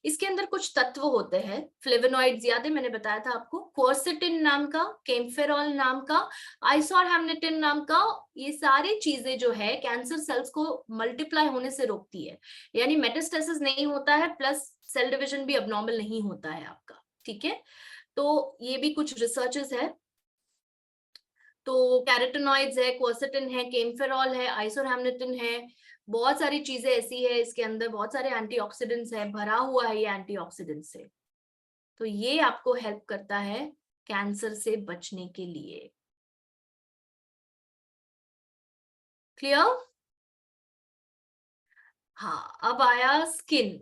इसके अंदर कुछ तत्व होते हैं, फ्लेवोनॉइड्स याद है मैंने बताया था आपको, क्वर्सेटिन नाम का, केम्फेरॉल नाम का, आइसोरहैमनेटिन नाम का, ये सारी चीजें जो है कैंसर सेल्स को मल्टीप्लाई होने से रोकती है, यानी मेटास्टेसिस नहीं होता है, प्लस सेल डिविजन भी अबनॉर्मल नहीं होता है आपका, ठीक है। तो ये भी कुछ रिसर्चेस है। तो कैरोटीनॉइड्स है, क्वर्सेटिन है, केम्फेरॉल है, आइसोरहैमनेटिन है, बहुत सारी चीजें ऐसी है, इसके अंदर बहुत सारे एंटीऑक्सीडेंट्स है, भरा हुआ है ये एंटीऑक्सीडेंट से। तो ये आपको हेल्प करता है कैंसर से बचने के लिए। क्लियर? हाँ, अब आया स्किन।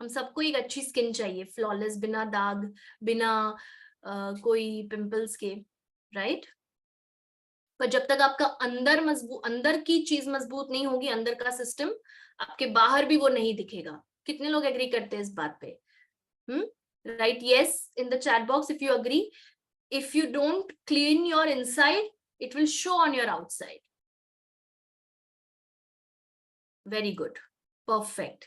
हम सबको एक अच्छी स्किन चाहिए, फ्लॉलेस, बिना दाग, बिना कोई पिंपल्स के, राइट। पर जब तक आपका अंदर की चीज मजबूत नहीं होगी, अंदर का सिस्टम, आपके बाहर भी वो नहीं दिखेगा। कितने लोग एग्री करते हैं इस बात पे? Right, yes in the chat box if you agree. If you don't clean your inside, it will show on your outside. Very good, perfect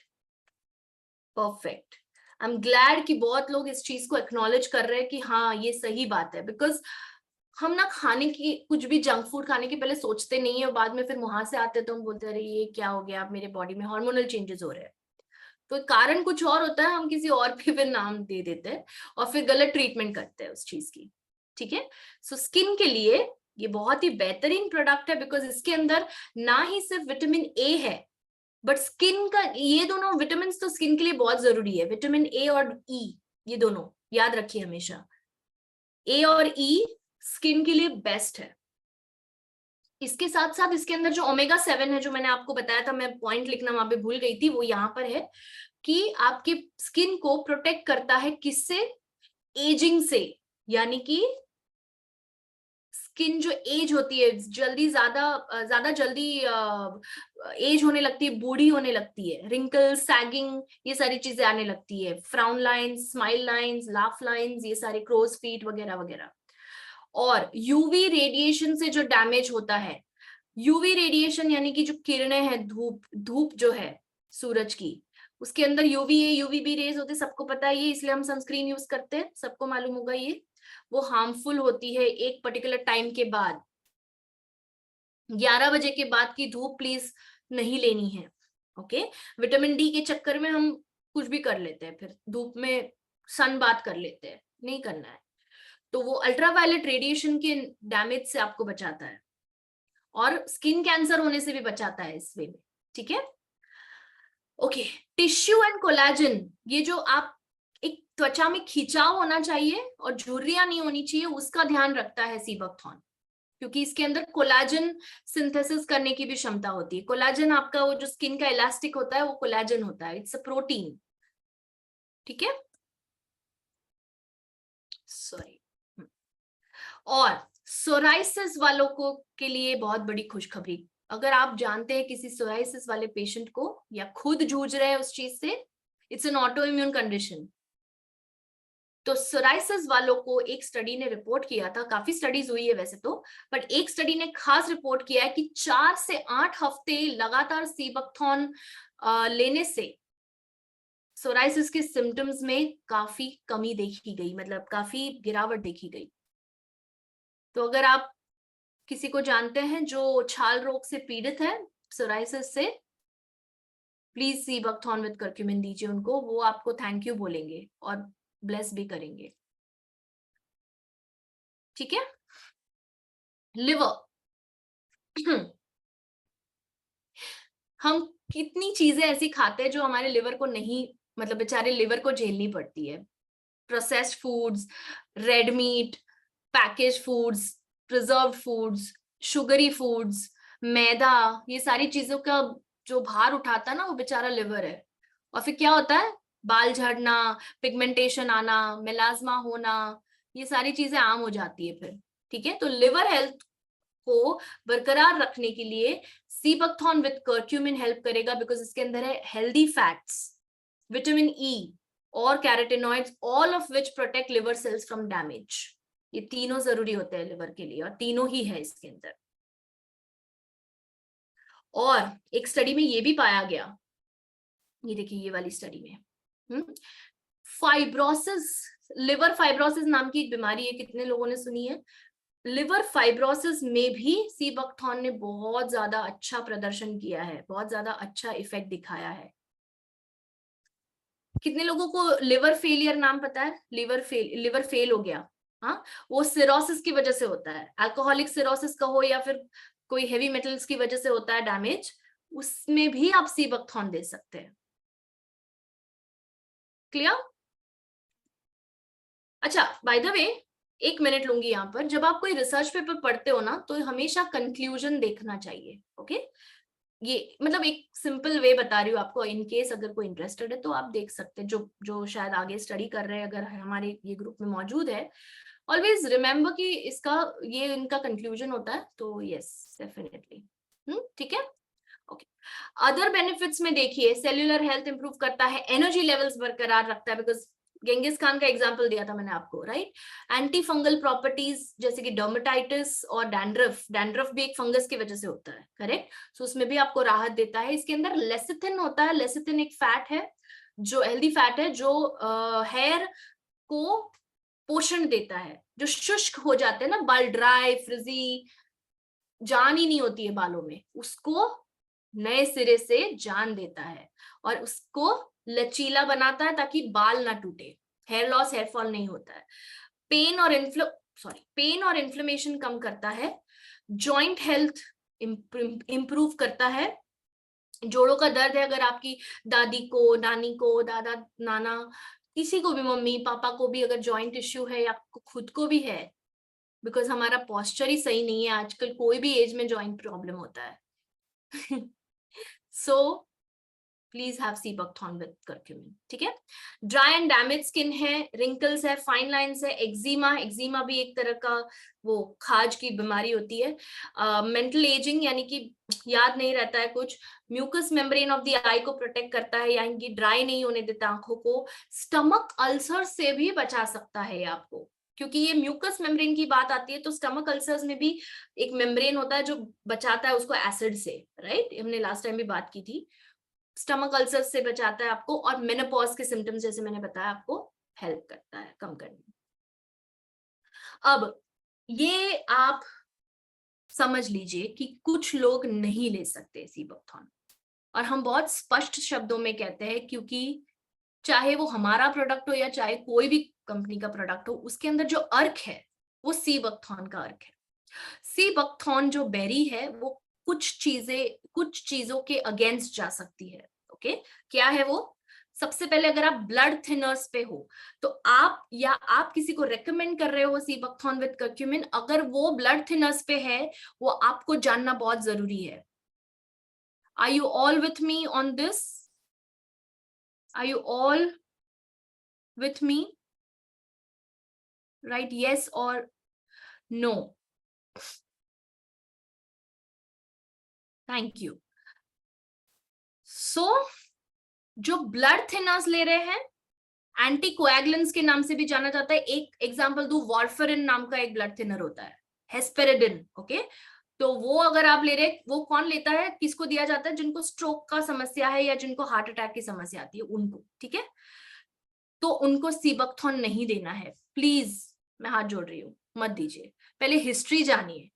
perfect. I am glad कि बहुत लोग इस चीज को एक्नॉलेज कर रहे हैं कि हाँ ये सही बात है, बिकॉज हम ना खाने की, कुछ भी जंक फूड खाने के पहले सोचते नहीं है, और बाद में फिर वहां से आते तो हम बोलते हैं अरे ये क्या हो गया, मेरे बॉडी में हार्मोनल चेंजेस हो रहे हैं। तो कारण कुछ और होता है, हम किसी और पे फिर नाम दे देते हैं और फिर गलत ट्रीटमेंट करते हैं उस चीज की, ठीक है। सो स्किन के लिए ये बहुत ही बेहतरीन प्रोडक्ट है, बिकॉज इसके अंदर ना ही सिर्फ विटामिन ए है, बट स्किन का ये दोनों विटामिन तो स्किन के लिए बहुत जरूरी है, विटामिन ए और ई, ये दोनों याद रखिए हमेशा, ए और ई स्किन के लिए बेस्ट है। इसके साथ साथ इसके अंदर जो ओमेगा 7 है, जो मैंने आपको बताया था, मैं पॉइंट लिखना वहां पे भूल गई थी, वो यहाँ पर है कि आपकी स्किन को प्रोटेक्ट करता है किससे, एजिंग से, यानी कि स्किन जो एज होती है जल्दी, ज्यादा जल्दी एज होने लगती है, बूढ़ी होने लगती है, रिंकल, सैगिंग, ये सारी चीजें आने लगती है, frown lines, smile lines, laugh lines, ये सारे क्रोज फीट वगैरह वगैरह। और यूवी रेडिएशन से जो डैमेज होता है, यूवी रेडिएशन यानी कि जो किरणें हैं, धूप जो है सूरज की, उसके अंदर यूवीए यूवीबी रेज होते, सबको पता है ये, इसलिए हम सनस्क्रीन यूज करते हैं, सबको मालूम होगा ये। वो हार्मफुल होती है एक पर्टिकुलर टाइम के बाद, 11 बजे के बाद की धूप प्लीज नहीं लेनी है। ओके, विटामिन डी के चक्कर में हम कुछ भी कर लेते हैं, फिर धूप में सन बात कर लेते हैं, नहीं करना है। तो वो अल्ट्रावायलेट रेडिएशन के डैमेज से आपको बचाता है और स्किन कैंसर होने से भी बचाता है इस वे में, ठीक है। ओके, टिश्यू एंड कोलेजन, ये जो आप एक त्वचा में खिंचाव होना चाहिए और झुर्रियां नहीं होनी चाहिए, उसका ध्यान रखता है सीबकथॉर्न, क्योंकि इसके अंदर कोलेजन सिंथेसिस करने की भी क्षमता होती है। कोलेजन आपका वो जो स्किन का इलास्टिक होता है वो कोलेजन होता है, इट्स अ प्रोटीन, ठीक है, सॉरी। और सोराइसिस वालों को के लिए बहुत बड़ी खुशखबरी, अगर आप जानते हैं किसी सोराइसिस वाले पेशेंट को या खुद जूझ रहे हैं उस चीज से, it's an auto immune condition. तो सोराइसिस वालों को एक स्टडी ने रिपोर्ट किया था, काफी स्टडीज हुई है वैसे तो, बट एक स्टडी ने खास रिपोर्ट किया है कि 4 से 8 हफ्ते लगातार सीबकथॉर्न लेने से सोराइसिस के सिम्टम्स में काफी कमी देखी गई, मतलब काफी गिरावट देखी गई। तो अगर आप किसी को जानते हैं जो छाल रोग से पीड़ित है, सोराइसिस से, प्लीज सीबकथॉर्न विद करक्यूमिन दीजिए उनको, वो आपको थैंक यू बोलेंगे और ब्लेस भी करेंगे, ठीक है। लिवर हम कितनी चीजें ऐसी खाते हैं जो हमारे लिवर को नहीं, मतलब बेचारे लिवर को झेलनी पड़ती है। Processed foods, red meat, package foods, preserve foods, sugary foods, maida, ये सारी चीजों का जो भार उठाता है ना वो बेचारा लिवर है। और फिर क्या होता है, बाल झड़ना, पिगमेंटेशन आना, मेलाज्मा होना, ये सारी चीजें आम हो जाती है फिर, ठीक है। तो लिवर हेल्थ को बरकरार रखने के लिए सीबकथॉर्न विद करक्यूमिन हेल्प करेगा, बिकॉज इसके अंदर है हेल्दी फैट्स, विटामिन ई और carotenoids, all of which protect liver cells from damage. ये तीनों जरूरी होते हैं लिवर के लिए और तीनों ही है इसके अंदर। और एक स्टडी में ये भी पाया गया, ये देखिए ये वाली स्टडी में, फाइब्रोसिस, लिवर फाइब्रोसिस नाम की एक बीमारी है, कितने लोगों ने सुनी है। लिवर फाइब्रोसिस में भी सीबकथॉर्न ने बहुत ज्यादा अच्छा प्रदर्शन किया है, बहुत ज्यादा अच्छा इफेक्ट दिखाया है। कितने लोगों को लिवर फेलियर नाम पता है, लिवर फेल हो गया, हाँ, वो सिरोसिस की वजह से होता है, अल्कोहलिक सिरोसिस का हो या फिर कोई हेवी मेटल्स की वजह से होता है डैमेज, उसमें भी आप सीबकथॉर्न दे सकते हैं। क्लियर? अच्छा, बाय द वे, 1 मिनट लूंगी यहाँ पर, जब आप कोई रिसर्च पेपर पढ़ते हो ना तो हमेशा कंक्लूजन देखना चाहिए, ओके। ये मतलब एक सिंपल वे बता रही हूँ आपको, इन केस अगर कोई इंटरेस्टेड है तो आप देख सकते हैं, जो शायद आगे स्टडी कर रहे हैं, अगर हमारे ये ग्रुप में मौजूद है, ऑलवेज रिमेम्बर कि इसका ये इनका कंक्लूजन होता है, तो यस डेफिनेटली, ठीक है, ओके। अदर बेनिफिट्स में देखिए, सेल्यूलर हेल्थ इंप्रूव करता है, एनर्जी लेवल्स बरकरार रखता है, बिकॉज गेंगिस खान का एग्जांपल दिया था मैंने आपको, राइट। एंटी फंगल प्रॉपर्टीज जैसे कि डर्मेटाइटिस और डैंड्रफ भी एक फंगस की वजह से होता है, करेक्ट, सो उसमें भी आपको राहत देता है। इसके अंदर लेसिथिन होता है, लेसिथिन एक फैट है, जो हेल्दी फैट है, जो हेयर को पोषण देता है, जो शुष्क हो जाते हैं ना बाल, ड्राई फ्रिजी, जान ही नहीं होती है बालों में, उसको नए सिरे से जान देता है और उसको लचीला बनाता है ताकि बाल ना टूटे, हेयर लॉस, हेयर फॉल नहीं होता है। पेन और इन्फ्लेमेशन कम करता है, जॉइंट हेल्थ इंप्रूव करता है, जोड़ों का दर्द है, अगर आपकी दादी को, नानी को, दादा, नाना, किसी को भी, मम्मी पापा को भी अगर जॉइंट इश्यू है या आपको खुद को भी है, बिकॉज हमारा पोस्चर ही सही नहीं है आजकल, कोई भी एज में जॉइंट प्रॉब्लम होता है। So please have sea buckthorn with curcumin, ठीक है। ड्राई एंड डैमेज स्किन है, रिंकल्स है, फाइन लाइंस है, एक्जिमा, एक्जिमा भी एक तरह का वो खाज की बीमारी होती है, मेंटल एजिंग यानी कि याद नहीं रहता है कुछ, म्यूकस मेम्ब्रेन ऑफ द आई को प्रोटेक्ट करता है यानी कि ड्राई नहीं होने देता आंखों को, स्टमक अल्सर से भी बचा सकता है आपको, क्योंकि ये म्यूकस मेम्ब्रेन की बात आती है तो स्टमक अल्सर्स में भी एक मेम्ब्रेन होता है जो बचाता है उसको एसिड से, राइट, हमने लास्ट टाइम भी बात की थी। स्टमक अल्सर से बचाता है आपको, और मेनोपॉज के सिम्टम्स जैसे मैंने बताया आपको हेल्प करता है कम करने में। अब ये आप समझ लीजिए कि कुछ लोग नहीं ले सकते सीबकथॉर्न, और हम बहुत स्पष्ट शब्दों में कहते हैं, क्योंकि चाहे वो हमारा प्रोडक्ट हो या चाहे कोई भी कंपनी का प्रोडक्ट हो, उसके अंदर जो अर्क है वो सीबकथॉर्न का अर्क है। सीबकथॉर्न जो बेरी है वो कुछ चीजों के अगेंस्ट जा सकती है। ओके, क्या है वो? सबसे पहले अगर आप ब्लड थिनर्स पे हो तो आप किसी को रेकमेंड कर रहे हो सीबकथॉर्न विद करक्यूमिन, अगर वो ब्लड थिनर्स पे है, वो आपको जानना बहुत जरूरी है। Are you all with me on this? Are you all with me? Right, yes or no? Thank you. So जो ब्लड थिनर्स ले रहे हैं, एंटीकोएगुलेंट्स के नाम से भी जाना जाता है। एक एग्जांपल दूं, वारफेरिन नाम का एक ब्लड थिनर होता है, हेस्पेरिडिन। ओके, तो वो अगर आप ले रहे, वो कौन लेता है, किसको दिया जाता है? जिनको स्ट्रोक का समस्या है या जिनको हार्ट अटैक की समस्या आती है उनको, ठीक है। तो उनको सीबकथॉर्न नहीं देना है, प्लीज, मैं हाथ जोड़ रही हूँ, मत दीजिए। पहले हिस्ट्री जानिए,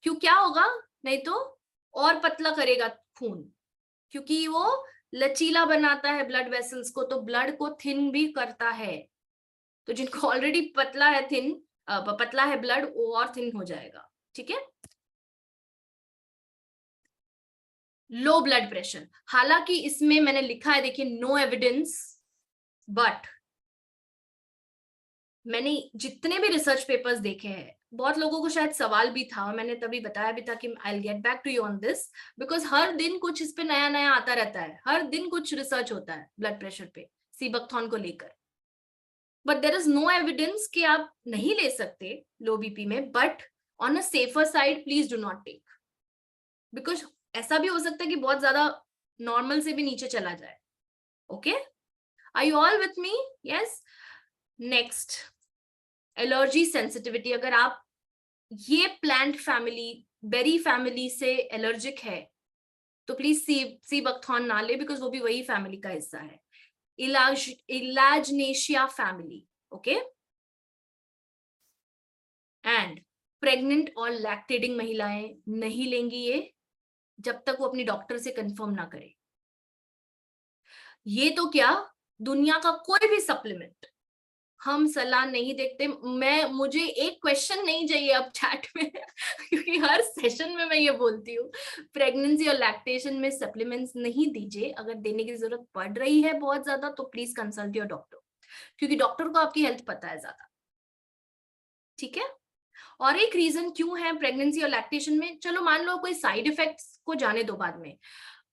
क्यों, क्या होगा, नहीं तो और पतला करेगा खून, क्योंकि वो लचीला बनाता है ब्लड वेसल्स को, तो ब्लड को थिन भी करता है। तो जिनको ऑलरेडी पतला है ब्लड, वो और थिन हो जाएगा, ठीक है। लो ब्लड प्रेशर, हालांकि इसमें मैंने लिखा है, देखिए, नो एविडेंस, बट मैंने जितने भी रिसर्च पेपर्स देखे हैं, बहुत लोगों को शायद सवाल भी था, मैंने तभी बताया भी था कि I will get back to you on this, because हर दिन कुछ इस पे नया नया आता रहता है, हर दिन कुछ रिसर्च होता है ब्लड प्रेशर पे सीबकथॉर्न को लेकर। But there is no evidence कि आप नहीं ले सकते लो बीपी में, but on a safer side please do not take, because ऐसा भी हो सकता है कि बहुत ज्यादा नॉर्मल से भी नीचे चला जाए। Okay, are you all with me? Yes. Next, allergy sensitivity. अगर आप ये प्लांट फैमिली, बेरी फैमिली से एलर्जिक है तो प्लीज सीबकथॉर्न ना ले, बिकॉज वो भी वही फैमिली का हिस्सा है, इलाजनेशिया फैमिली। ओके, एंड प्रेग्नेंट और लैक्टेटिंग महिलाएं नहीं लेंगी ये, जब तक वो अपनी डॉक्टर से कंफर्म ना करे। ये तो क्या, दुनिया का कोई भी सप्लीमेंट हम सलाह नहीं देखते। मुझे एक क्वेश्चन नहीं चाहिए अब चैट में क्योंकि हर सेशन में मैं ये बोलती हूँ, प्रेगनेंसी और लैक्टेशन में सप्लीमेंट्स नहीं दीजिए। अगर देने की जरूरत पड़ रही है बहुत ज्यादा तो प्लीज कंसल्ट योर डॉक्टर, क्योंकि डॉक्टर को आपकी हेल्थ पता है ज्यादा, ठीक है। और एक रीजन क्यों है प्रेगनेंसी और लैक्टेशन में, चलो मान लो कोई साइड इफेक्ट्स को जाने दो बाद में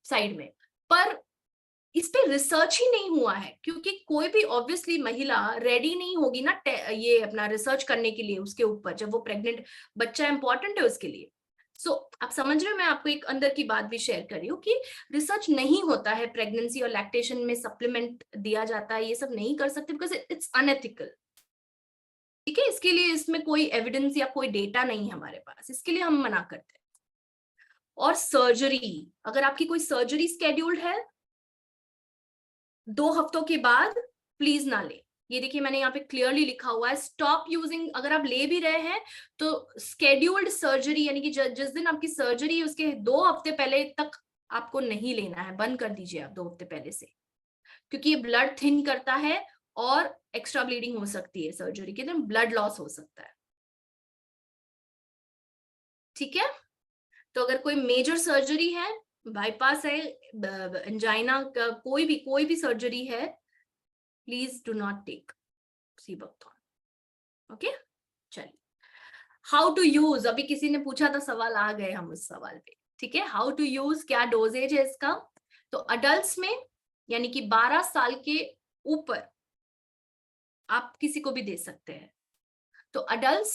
साइड में, पर इस पे रिसर्च ही नहीं हुआ है, क्योंकि कोई भी ऑब्वियसली महिला रेडी नहीं होगी ना ये अपना रिसर्च करने के लिए उसके ऊपर, जब वो प्रेग्नेंट, बच्चा इंपॉर्टेंट है उसके लिए। सो आप समझ रहे हो, मैं आपको एक अंदर की बात भी शेयर कर रही हूँ कि रिसर्च नहीं होता है प्रेगनेंसी और लैक्टेशन में सप्लीमेंट दिया जाता है, ये सब नहीं कर सकते बिकॉज इट्स अनएथिकल, ठीक है। इसके लिए इसमें कोई एविडेंस या कोई डेटा नहीं है हमारे पास, इसके लिए हम मना करते हैं। और सर्जरी, अगर आपकी कोई सर्जरी स्केड्यूल्ड है 2 हफ्तों के बाद, प्लीज ना ले। ये देखिए मैंने यहाँ पे क्लियरली लिखा हुआ है, स्टॉप यूजिंग। अगर आप ले भी रहे हैं तो स्केड्यूल्ड सर्जरी, यानी कि जिस दिन आपकी सर्जरी है उसके 2 हफ्ते पहले तक आपको नहीं लेना है, बंद कर दीजिए आप 2 हफ्ते पहले से, क्योंकि ये ब्लड थिन करता है और एक्स्ट्रा ब्लीडिंग हो सकती है, सर्जरी के दिन ब्लड लॉस हो सकता है, ठीक है। तो अगर कोई मेजर सर्जरी है बाईपास है, एंजाइना का कोई भी सर्जरी है, please do not take sea buckthorn. Okay, चलिए हाउ टू यूज, अभी किसी ने पूछा था सवाल, आ गए हम उस सवाल पे। ठीक है, हाउ टू यूज, क्या डोजेज है इसका। तो अडल्ट्स में यानी कि 12 साल के ऊपर आप किसी को भी दे सकते हैं। तो अडल्ट्स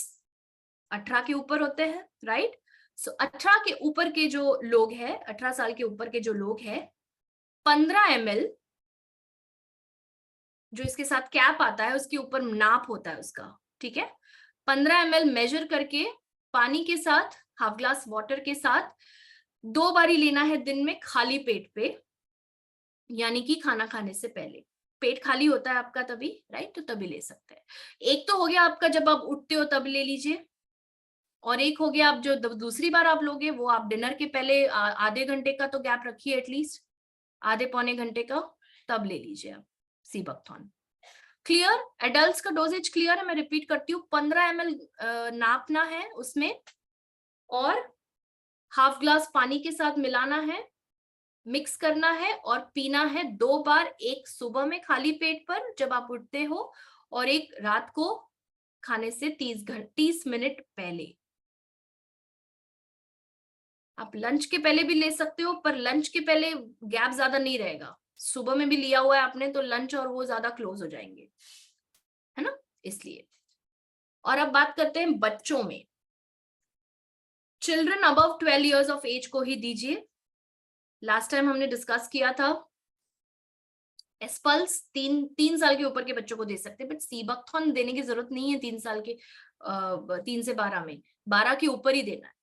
18 के ऊपर होते हैं, राइट। सो 18 के ऊपर के जो लोग हैं, 18 साल के ऊपर के जो लोग हैं, 15 ml, जो इसके साथ कैप आता है उसके ऊपर नाप होता है उसका, ठीक है। 15 ml मेजर करके पानी के साथ, हाफ ग्लास वाटर के साथ 2 बारी लेना है दिन में, खाली पेट पे, यानी कि खाना खाने से पहले। पेट खाली होता है आपका तभी, राइट, तो तभी ले सकते हैं। एक तो हो गया आपका जब आप उठते हो तब ले लीजिए, और एक हो गया आप जो दूसरी बार आप लोगे वो आप डिनर के पहले आधे घंटे का तो गैप रखिए, एटलीस्ट आधे पौने घंटे का, तब ले लीजिए आप सीबकथॉर्न। क्लियर, एडल्ट्स का डोजेज क्लियर है। मैं रिपीट करती हूँ, 15 ml नापना है उसमें, और हाफ ग्लास पानी के साथ मिलाना है, मिक्स करना है और पीना है 2 बार, एक सुबह में खाली पेट पर जब आप उठते हो, और एक रात को खाने से 30 मिनट पहले। आप लंच के पहले भी ले सकते हो, पर लंच के पहले गैप ज्यादा नहीं रहेगा। सुबह में भी लिया हुआ है आपने तो लंच और वो ज्यादा क्लोज हो जाएंगे, है ना, इसलिए। और अब बात करते हैं बच्चों में। Children above 12 years of age को ही दीजिए। लास्ट टाइम हमने डिस्कस किया था एस्पल्स 3 साल के ऊपर के बच्चों को दे सकते हैं, बट सीबकथॉर्न देने की जरूरत नहीं है 3 साल के, 3 से 12 में, 12 के ऊपर ही देना है,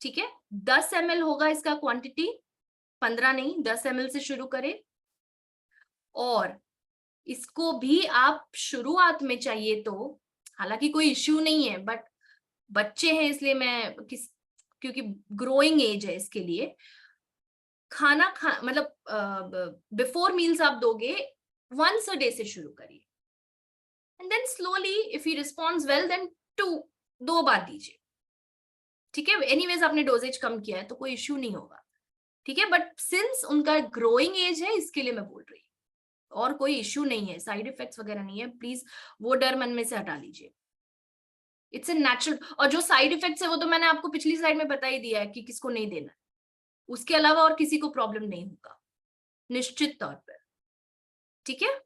ठीक है। 10 ml होगा इसका क्वांटिटी, 15 नहीं, 10 ml से शुरू करें। और इसको भी आप शुरुआत में चाहिए तो, हालांकि कोई इश्यू नहीं है, बट बच्चे हैं इसलिए मैं क्योंकि ग्रोइंग एज है इसके लिए, मतलब बिफोर मील्स आप दोगे, वंस अ डे से शुरू करिए, and then slowly if he responds well then 2 बार दीजिए, ठीक है। एनीवेज आपने डोजेज कम किया है तो कोई इश्यू नहीं होगा, ठीक है। बट सिंस उनका ग्रोइंग एज है इसके लिए मैं बोल रही हूँ, और कोई इश्यू नहीं है, साइड इफेक्ट्स वगैरह नहीं है, प्लीज वो डर मन में से हटा लीजिए। इट्स ए नेचुरल, और जो साइड इफेक्ट्स है वो तो मैंने आपको पिछली स्लाइड में बता ही दिया है कि किसको नहीं देना, उसके अलावा और किसी को प्रॉब्लम नहीं होगा निश्चित तौर पर, ठीक है।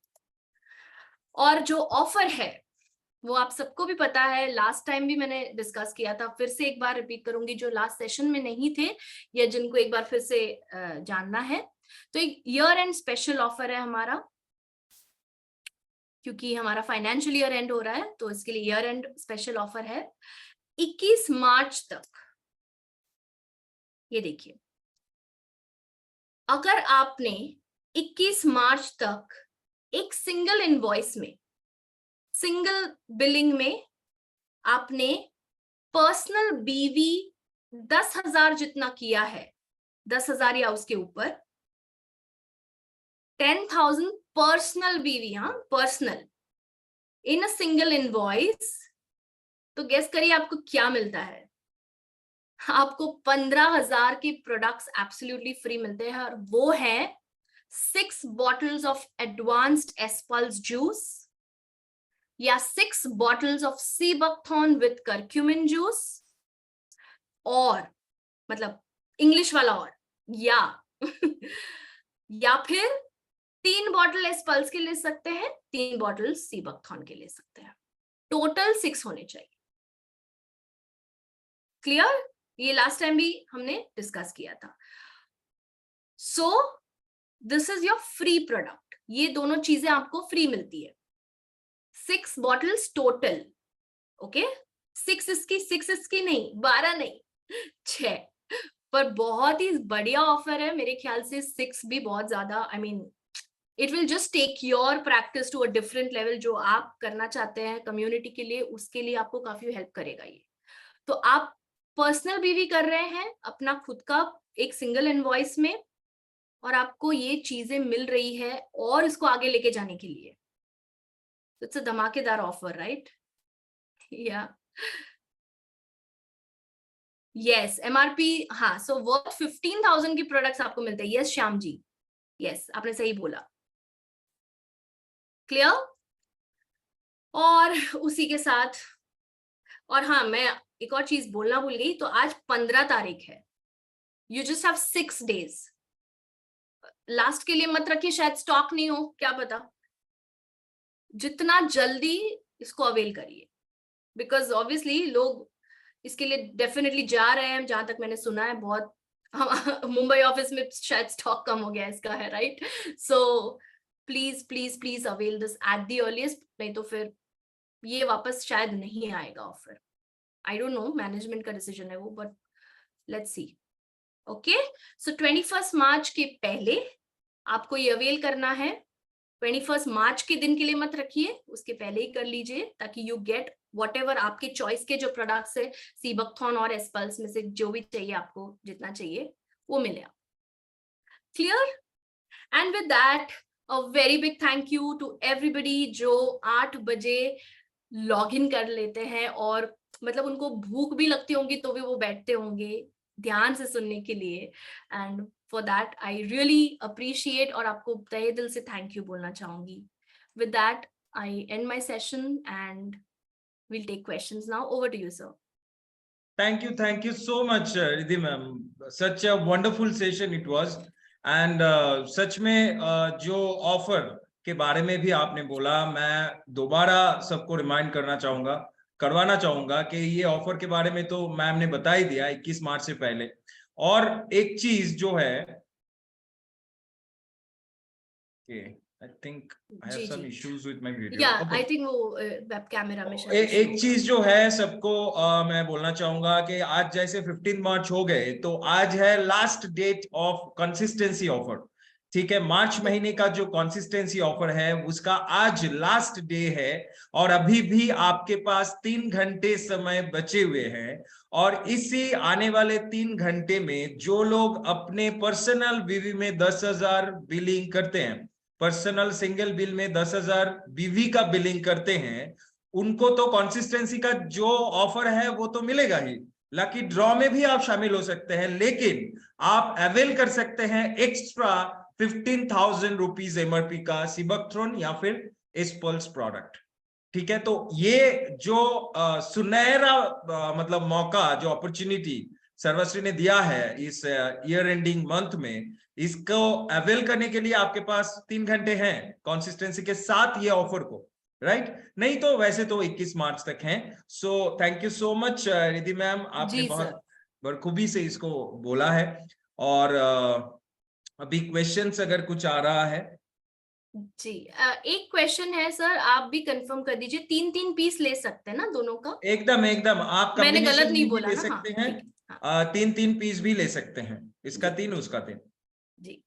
और जो ऑफर है वो आप सबको भी पता है, लास्ट टाइम भी मैंने डिस्कस किया था, फिर से एक बार रिपीट करूंगी जो लास्ट सेशन में नहीं थे या जिनको एक बार फिर से जानना है। तो एक ईयर एंड स्पेशल ऑफर है हमारा, क्योंकि हमारा फाइनेंशियल ईयर एंड हो रहा है तो इसके लिए ईयर एंड स्पेशल ऑफर है 21 मार्च तक। ये देखिए, अगर आपने 21 मार्च तक एक सिंगल इनवॉइस में, सिंगल बिलिंग में आपने पर्सनल बीवी 10,000 जितना किया है, 10,000 या उसके ऊपर, 10,000 पर्सनल बीवी, हाँ personal, in a single invoice, तो गेस करिए आपको क्या मिलता है। आपको 15,000 के प्रोडक्ट्स एब्सोल्युटली फ्री मिलते हैं, और वो है 6 बॉटल्स ऑफ एडवांस्ड एस्पल्स जूस, या 6 bottles of sea buckthorn with curcumin juice, और मतलब इंग्लिश वाला, और या या फिर 3 बॉटल एस्पल्स के ले सकते हैं, 3 बॉटल सीबकथॉर्न के ले सकते हैं, टोटल 6 होने चाहिए। क्लियर, ये लास्ट टाइम भी हमने डिस्कस किया था। So this is your free product, ये दोनों चीजें आपको फ्री मिलती है, 6 बॉटल्स टोटल, ओके। 6 इसकी नहीं, 12 नहीं, 6, पर बहुत ही बढ़िया ऑफर है मेरे ख्याल से। 6 भी बहुत ज्यादा, I mean it will just take your practice to a different level, जो आप करना चाहते हैं कम्युनिटी के लिए, उसके लिए आपको काफी हेल्प करेगा ये। तो आप पर्सनल बीवी कर रहे हैं अपना खुद का एक सिंगल इनवॉइस में, और आपको ये चीजें मिल रही है और इसको आगे लेके जाने के लिए, इट्स अ धमाकेदार ऑफर, राइट। या यस MRP, हाँ, सो वर्थ 15,000 की प्रोडक्ट्स आपको मिलते हैं। यस श्याम जी, यस आपने सही बोला। क्लियर? और उसी के साथ, और हाँ मैं एक और चीज बोलना भूल गई, तो आज 15 तारीख है, you just have 6 days। Last के लिए मत रखिए, शायद स्टॉक नहीं हो, क्या पता। जितना जल्दी इसको अवेल करिए, बिकॉज ऑब्वियसली लोग इसके लिए डेफिनेटली जा रहे हैं, जहां तक मैंने सुना है बहुत। मुंबई ऑफिस में शायद स्टॉक कम हो गया इसका है, right? So please please please avail this at the earliest, नहीं तो फिर ये वापस शायद नहीं आएगा offer. I don't know, management का डिसीजन है वो, बट लेट्स सी। ओके, सो 21 मार्च के पहले आपको ये अवेल करना है। 21 मार्च के दिन के लिए मत रखिए, उसके पहले ही कर लीजिए, ताकि यू गेट व्हाटएवर आपके चॉइस के जो प्रोडक्ट्स है, सीबकथॉन और एस्पल्स में से जो भी चाहिए आपको, जितना चाहिए वो मिलेगा। Clear? And with that a very big thank you to everybody जो 8 बजे लॉग इन कर लेते हैं, और मतलब उनको भूख भी लगती होंगी तो भी वो बैठते होंगे ध्यान से सुनने के लिए। And for that I really appreciate, और आपको तहे दिल से थैंक यू बोलना चाहूंगी। With that I and my session and we'll take questions now. Over to you, sir. Thank you so much, Riddhi ma'am. Such a wonderful session it was. And सच में जो offer के बारे में भी आपने बोला, मैं दोबारा सबको रिमाइंड करवाना चाहूंगा कि ये ऑफर के बारे में तो मैम ने बता ही दिया 21 मार्च से पहले। और एक चीज जो है, I think I have some issues with my video. Yeah, okay. I think वो वेब कैमरा में एक चीज जो है सबको मैं बोलना चाहूंगा कि आज जैसे 15 मार्च हो गए, तो आज है last date of consistency offer. ठीक है, मार्च महीने का जो कंसिस्टेंसी ऑफर है उसका आज लास्ट डे है, और अभी भी आपके पास 3 घंटे समय बचे हुए हैं। और इसी आने वाले 3 घंटे में जो लोग अपने पर्सनल बीवी में 10,000 बिलिंग करते हैं, पर्सनल सिंगल बिल में 10,000 बीवी का बिलिंग करते हैं, उनको तो कंसिस्टेंसी का जो ऑफर है वो तो मिलेगा ही। लकी ड्रॉ में भी आप शामिल हो सकते हैं, लेकिन आप अवेल कर सकते हैं एक्स्ट्रा 15,000 रुपीज एमआरपी का सीबकथ्रॉन या फिर एस्पल्स प्रोडक्ट। ठीक है, तो ये जो सुनहरा मतलब मौका, जो अपॉर्चुनिटी सर्वश्री ने दिया है इस ईयर एंडिंग मंथ में, इसको अवेल करने के लिए आपके पास 3 घंटे हैं कंसिस्टेंसी के साथ ये ऑफर को, राइट? नहीं तो वैसे तो 21 मार्च तक हैं। So thank you so much Riddhi ma'am, आपने बहुत बखूबी से इसको बोला है। और अभी क्वेश्चंस अगर कुछ आ रहा है जी, एक क्वेश्चन है सर, आप भी कंफर्म कर दीजिए, 3-3 पीस ले सकते हैं ना दोनों का? एकदम आप मैंने गलत नहीं बोला ले ना? सकते हाँ, हैं, 3-3 पीस भी ले सकते हैं, इसका 3 उसका 3। जी।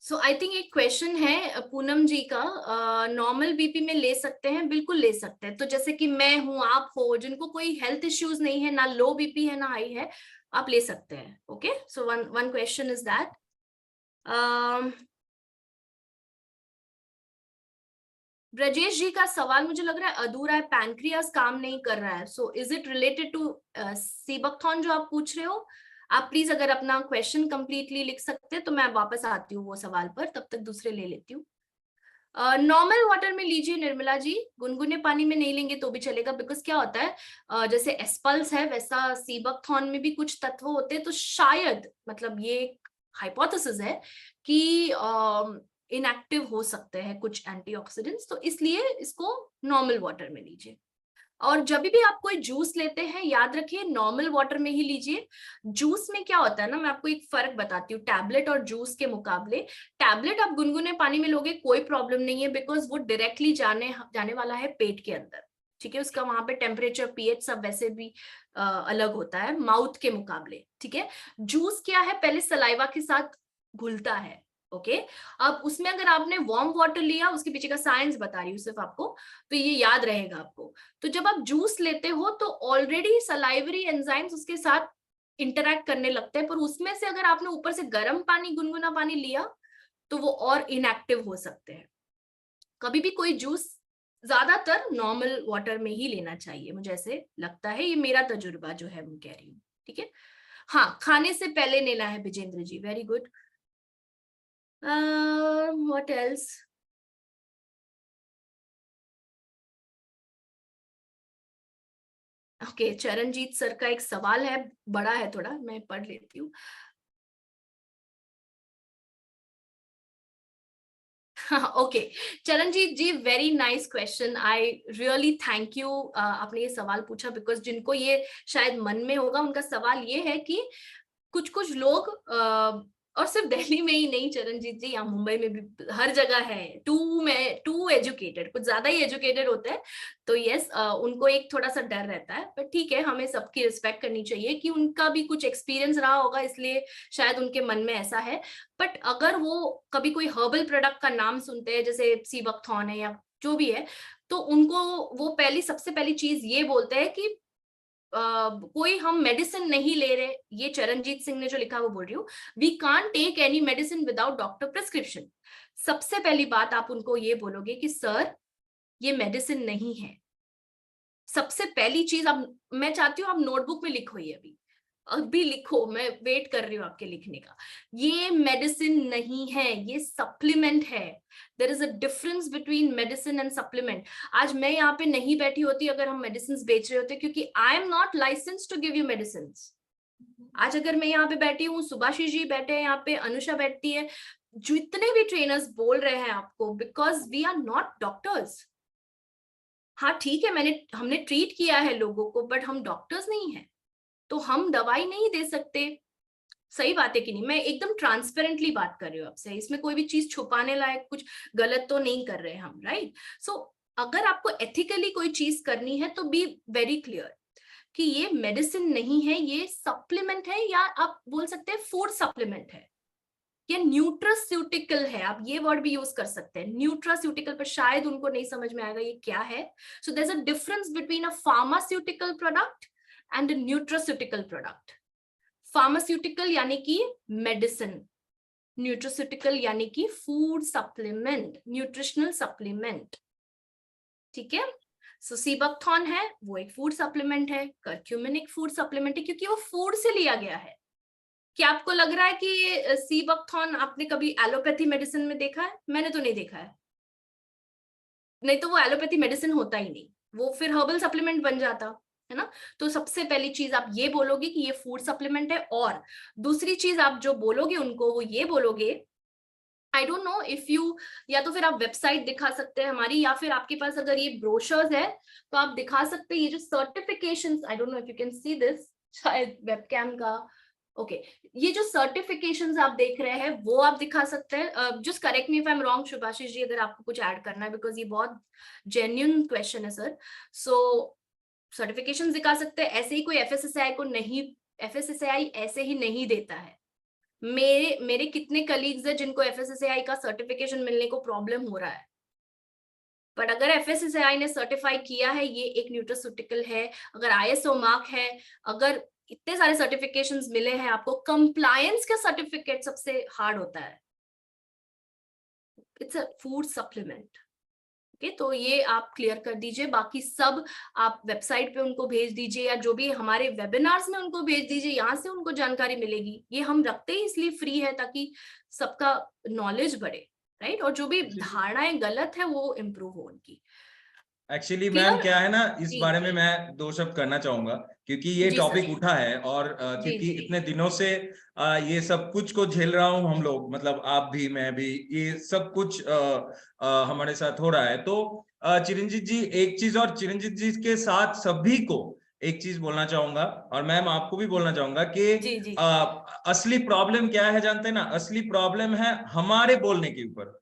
सो आई थिंक एक क्वेश्चन है पूनम जी का, नॉर्मल बीपी में ले सकते हैं? बिल्कुल ले सकते हैं। तो जैसे कि मैं हूं, आप हो, जिनको कोई हेल्थ इश्यूज नहीं है, ना लो बीपी है ना हाई है, आप ले सकते हैं। Okay, so one question is that. Brajesh ji का सवाल मुझे लग रहा है अधूरा है, पैनक्रियास काम नहीं कर रहा है। So is it related to sea buckthorn जो आप पूछ रहे हो? आप प्लीज अगर अपना क्वेश्चन कंप्लीटली लिख सकते हैं तो मैं वापस आती हूँ वो सवाल पर, तब तक दूसरे ले लेती हूँ। नॉर्मल वाटर में लीजिए निर्मला जी, गुनगुने पानी में नहीं लेंगे तो भी चलेगा, बिकॉज क्या होता है जैसे एस्पल्स है वैसा सीबकथॉन में भी कुछ तत्व होते हैं, तो शायद मतलब ये हाइपोथेसिस है कि इनएक्टिव हो सकते हैं कुछ एंटीऑक्सीडेंट्स, तो इसलिए इसको नॉर्मल वाटर में लीजिए। और जब भी आप कोई जूस लेते हैं याद रखिए नॉर्मल वाटर में ही लीजिए। जूस में क्या होता है ना, मैं आपको एक फर्क बताती हूँ टैबलेट और जूस के मुकाबले। टैबलेट आप गुनगुने पानी में लोगे कोई प्रॉब्लम नहीं है, बिकॉज वो डायरेक्टली जाने वाला है पेट के अंदर। ठीक है, उसका वहां पे टेम्परेचर पीएच सब वैसे भी अलग होता है माउथ के मुकाबले। ठीक है, जूस क्या है, पहले सलाइवा के साथ घुलता है। ओके, अब उसमें अगर आपने वार्म वाटर लिया, उसके पीछे का साइंस बता रही हूँ सिर्फ आपको, तो ये याद रहेगा आपको। तो जब आप जूस लेते हो तो ऑलरेडी सलाइवरी एंजाइम्स उसके साथ इंटरैक्ट करने लगते हैं, पर उसमें से अगर आपने ऊपर से गर्म पानी, गुनगुना पानी लिया तो वो और इनएक्टिव हो सकते हैं। कभी भी कोई जूस ज्यादातर नॉर्मल वाटर में ही लेना चाहिए, मुझे ऐसे लगता है, ये मेरा तजुर्बा जो है मैं कह रही हूँ, ठीक है। हाँ, खाने से पहले लेना है Vijendra ji, very good. What else? Okay, Charanjit sir का एक सवाल है, बड़ा है थोड़ा, मैं पढ़ लेती हूँ। Okay, Charanjit ji, very nice question, I really thank you. आपने ये सवाल पूछा बिकॉज जिनको ये शायद मन में होगा, उनका सवाल ये है कि कुछ कुछ लोग और सिर्फ दिल्ली में ही नहीं चरणजीत जी, यहाँ मुंबई में भी हर जगह है, टू एजुकेटेड, कुछ ज्यादा ही एजुकेटेड होते हैं, तो यस, उनको एक थोड़ा सा डर रहता है, बट ठीक है, हमें सबकी रिस्पेक्ट करनी चाहिए कि उनका भी कुछ एक्सपीरियंस रहा होगा, इसलिए शायद उनके मन में ऐसा है। बट अगर वो कभी कोई हर्बल प्रोडक्ट का नाम सुनते हैं, जैसे सीबकथॉर्न है या जो भी है, तो उनको वो सबसे पहली चीज ये बोलते हैं कि कोई हम मेडिसिन नहीं ले रहे, ये चरणजीत सिंह ने जो लिखा वो बोल रही हूँ, we can't take any medicine without doctor prescription. सबसे पहली बात आप उनको ये बोलोगे कि सर ये मेडिसिन नहीं है। सबसे पहली चीज मैं चाहती हूँ आप नोटबुक में लिखो, ये अभी लिखो, मैं वेट कर रही हूँ आपके लिखने का। ये मेडिसिन नहीं है, ये सप्लीमेंट है। There is a difference between medicine and supplement. आज मैं यहाँ पे नहीं बैठी होती अगर हम मेडिसिन बेच रहे होते, क्योंकि I am not license to give you medicine. आज अगर मैं यहाँ पे बैठी हूँ, सुभाषिश जी बैठे हैं यहाँ पे, अनुषा बैठती है, जितने भी ट्रेनर्स बोल रहे हैं आपको, because we are not doctors. हाँ ठीक है, हमने ट्रीट किया है लोगों को, बट हम डॉक्टर्स नहीं है, तो हम दवाई नहीं दे सकते। सही बात है कि नहीं? मैं एकदम ट्रांसपेरेंटली बात कर रही हूँ आपसे, इसमें कोई भी चीज छुपाने लायक कुछ गलत तो नहीं कर रहे हम, राइट? सो अगर आपको एथिकली कोई चीज करनी है तो बी वेरी क्लियर कि ये मेडिसिन नहीं है, ये सप्लीमेंट है, या आप बोल सकते हैं फूड सप्लीमेंट है, या न्यूट्रास्यूटिकल है, आप ये वर्ड भी यूज कर सकते हैं। न्यूट्रास्यूटिकल पर शायद उनको नहीं समझ में आएगा ये क्या है। So there is a difference between a pharmaceutical product and a nutraceutical product. Pharmaceutical यानी कि मेडिसिन, न्यूट्रास्यूटिकल यानी कि फूड सप्लीमेंट, न्यूट्रिशनल सप्लीमेंट, ठीक है। सो सीबकथॉर्न है वो एक फूड सप्लीमेंट है, करक्यूमिन एक फूड सप्लीमेंट है, क्योंकि वो फूड से लिया गया है। क्या आपको लग रहा है कि सीबकथॉर्न आपने कभी एलोपैथी मेडिसिन में देखा है? मैंने तो नहीं देखा है, नहीं तो वो एलोपैथी मेडिसिन होता ही नहीं, वो फिर हर्बल सप्लीमेंट बन जाता है ना। तो सबसे पहली चीज आप ये बोलोगे कि ये फूड सप्लीमेंट है, और दूसरी चीज आप जो बोलोगे उनको वो ये बोलोगे, I don't know if you, या तो फिर आप वेबसाइट दिखा सकते हैं हमारी, या फिर आपके पास अगर ये ब्रोशर्स है तो आप दिखा सकते हैं ये जो certifications, I don't know if you can see this, शायद वेबकैम का, ओके ये जो सर्टिफिकेशंस आप देख रहे हैं वो आप दिखा सकते हैं। Just correct me if I am wrong Shubhashish ji, अगर आपको कुछ ऐड करना है, बिकॉज ये बहुत जेन्युइन क्वेश्चन है सर। सो सर्टिफिकेशंस दिखा सकते हैं, ऐसे ही कोई एफएसएसएआई को नहीं, एफएसएसएआई ऐसे ही नहीं देता है। मेरे कितने कलीग्स है जिनको एफएसएसएआई का सर्टिफिकेशन मिलने को प्रॉब्लम हो रहा है, बट अगर एफएसएसएआई ने सर्टिफाई किया है ये एक न्यूट्रास्यूटिकल है, अगर आईएसओ मार्क है, अगर इतने सारे सर्टिफिकेशंस मिले हैं आपको, कंप्लायंस का सर्टिफिकेट सबसे हार्ड होता है, it's a food supplement. Okay, तो ये आप क्लियर कर दीजिए, बाकी सब आप वेबसाइट पे उनको भेज दीजिए, या जो भी हमारे वेबिनार्स में उनको भेज दीजिए, यहाँ से उनको जानकारी मिलेगी। ये हम रखते ही इसलिए फ्री है ताकि सबका नॉलेज बढ़े, राइट, और जो भी धारणाएं गलत है वो इम्प्रूव हो उनकी। एक्चुअली मैम क्या है ना, इस जी, बारे में जी। मैं दो शब्द करना चाहूंगा, क्योंकि ये जी टॉपिक सर। उठा है, और जी क्योंकि जी इतने दिनों से ये सब कुछ को झेल रहा हूँ हम लोग, मतलब आप भी मैं भी, ये सब कुछ हमारे साथ हो रहा है। तो चिरंजीत जी एक चीज, और चिरंजीत जी के साथ सभी को एक चीज बोलना चाहूंगा, और मैम आपको भी बोलना चाहूंगा कि जी जी असली प्रॉब्लम क्या है जानते हैं ना? असली प्रॉब्लम है हमारे बोलने के ऊपर,